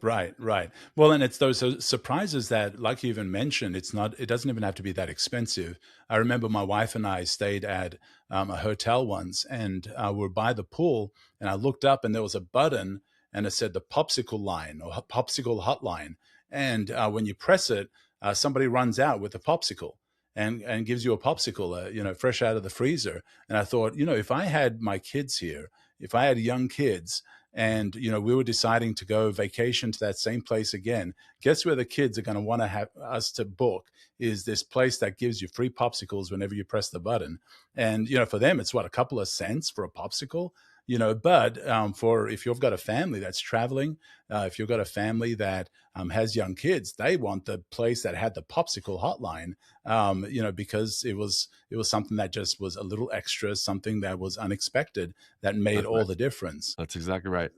Right. Well, and it's those surprises that, like you even mentioned, it doesn't even have to be that expensive. I remember my wife and I stayed at a hotel once, and we're by the pool, and I looked up and there was a button and it said the popsicle line or popsicle hotline. And when you press it, somebody runs out with a popsicle and gives you a popsicle, fresh out of the freezer. And I thought, if I had my kids here, if I had young kids and, we were deciding to go vacation to that same place again, guess where the kids are going to want to have us to book is this place that gives you free popsicles whenever you press the button. And, for them, it's a couple of cents for a popsicle. But for if you've got a family that's traveling, if you've got a family that has young kids, they want the place that had the popsicle hotline, because it was something that just was a little extra, something that was unexpected that made all the difference. That's exactly right.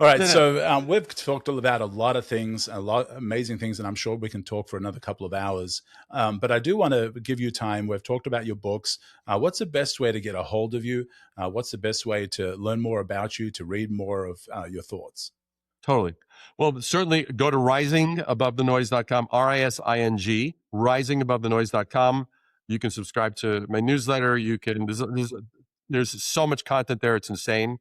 All right, so we've talked about a lot of things, a lot of amazing things, and I'm sure we can talk for another couple of hours. But I do want to give you time. We've talked about your books. What's the best way to get a hold of you? What's the best way to learn more about you, to read more of your thoughts? Totally. Well, certainly go to risingabovethenoise.com, RISING, risingabovethenoise.com. You can subscribe to my newsletter. There's so much content there. It's insane.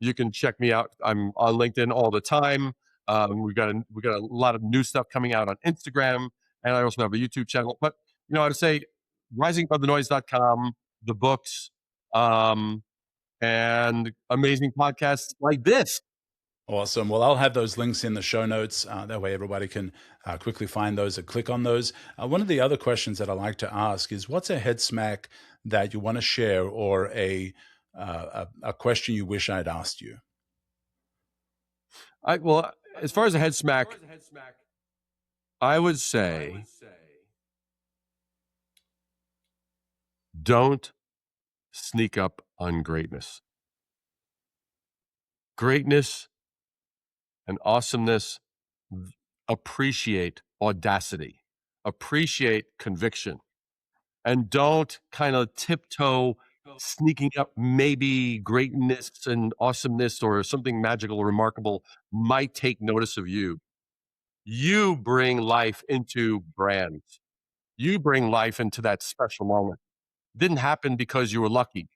You can check me out. I'm on LinkedIn all the time. We got a lot of new stuff coming out on Instagram, and I also have a YouTube channel. But I'd say risingabovethenoise.com, the books, and amazing podcasts like this. Awesome. Well, I'll have those links in the show notes. That way, everybody can quickly find those and click on those. One of the other questions that I like to ask is, what's a head smack that you want to share, or a question you wish I'd asked you? Well, as far as a head smack, I would say don't sneak up on greatness. Greatness and awesomeness, appreciate audacity, appreciate conviction, and don't kind of tiptoe sneaking up. Maybe greatness and awesomeness or something magical or remarkable might take notice of you. You bring life into brands. You bring life into that special moment. It didn't happen because you were lucky.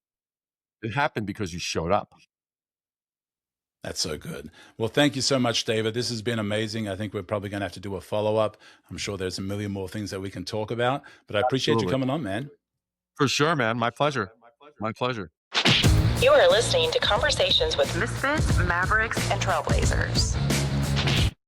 It happened because you showed up. That's so good. Well, thank you so much, David. This has been amazing. I think we're probably going to have to do a follow-up. I'm sure there's a million more things that we can talk about, but I appreciate you coming on, man. For sure, man. My pleasure. My pleasure. You are listening to Conversations with Misfits, Mavericks, and Trailblazers.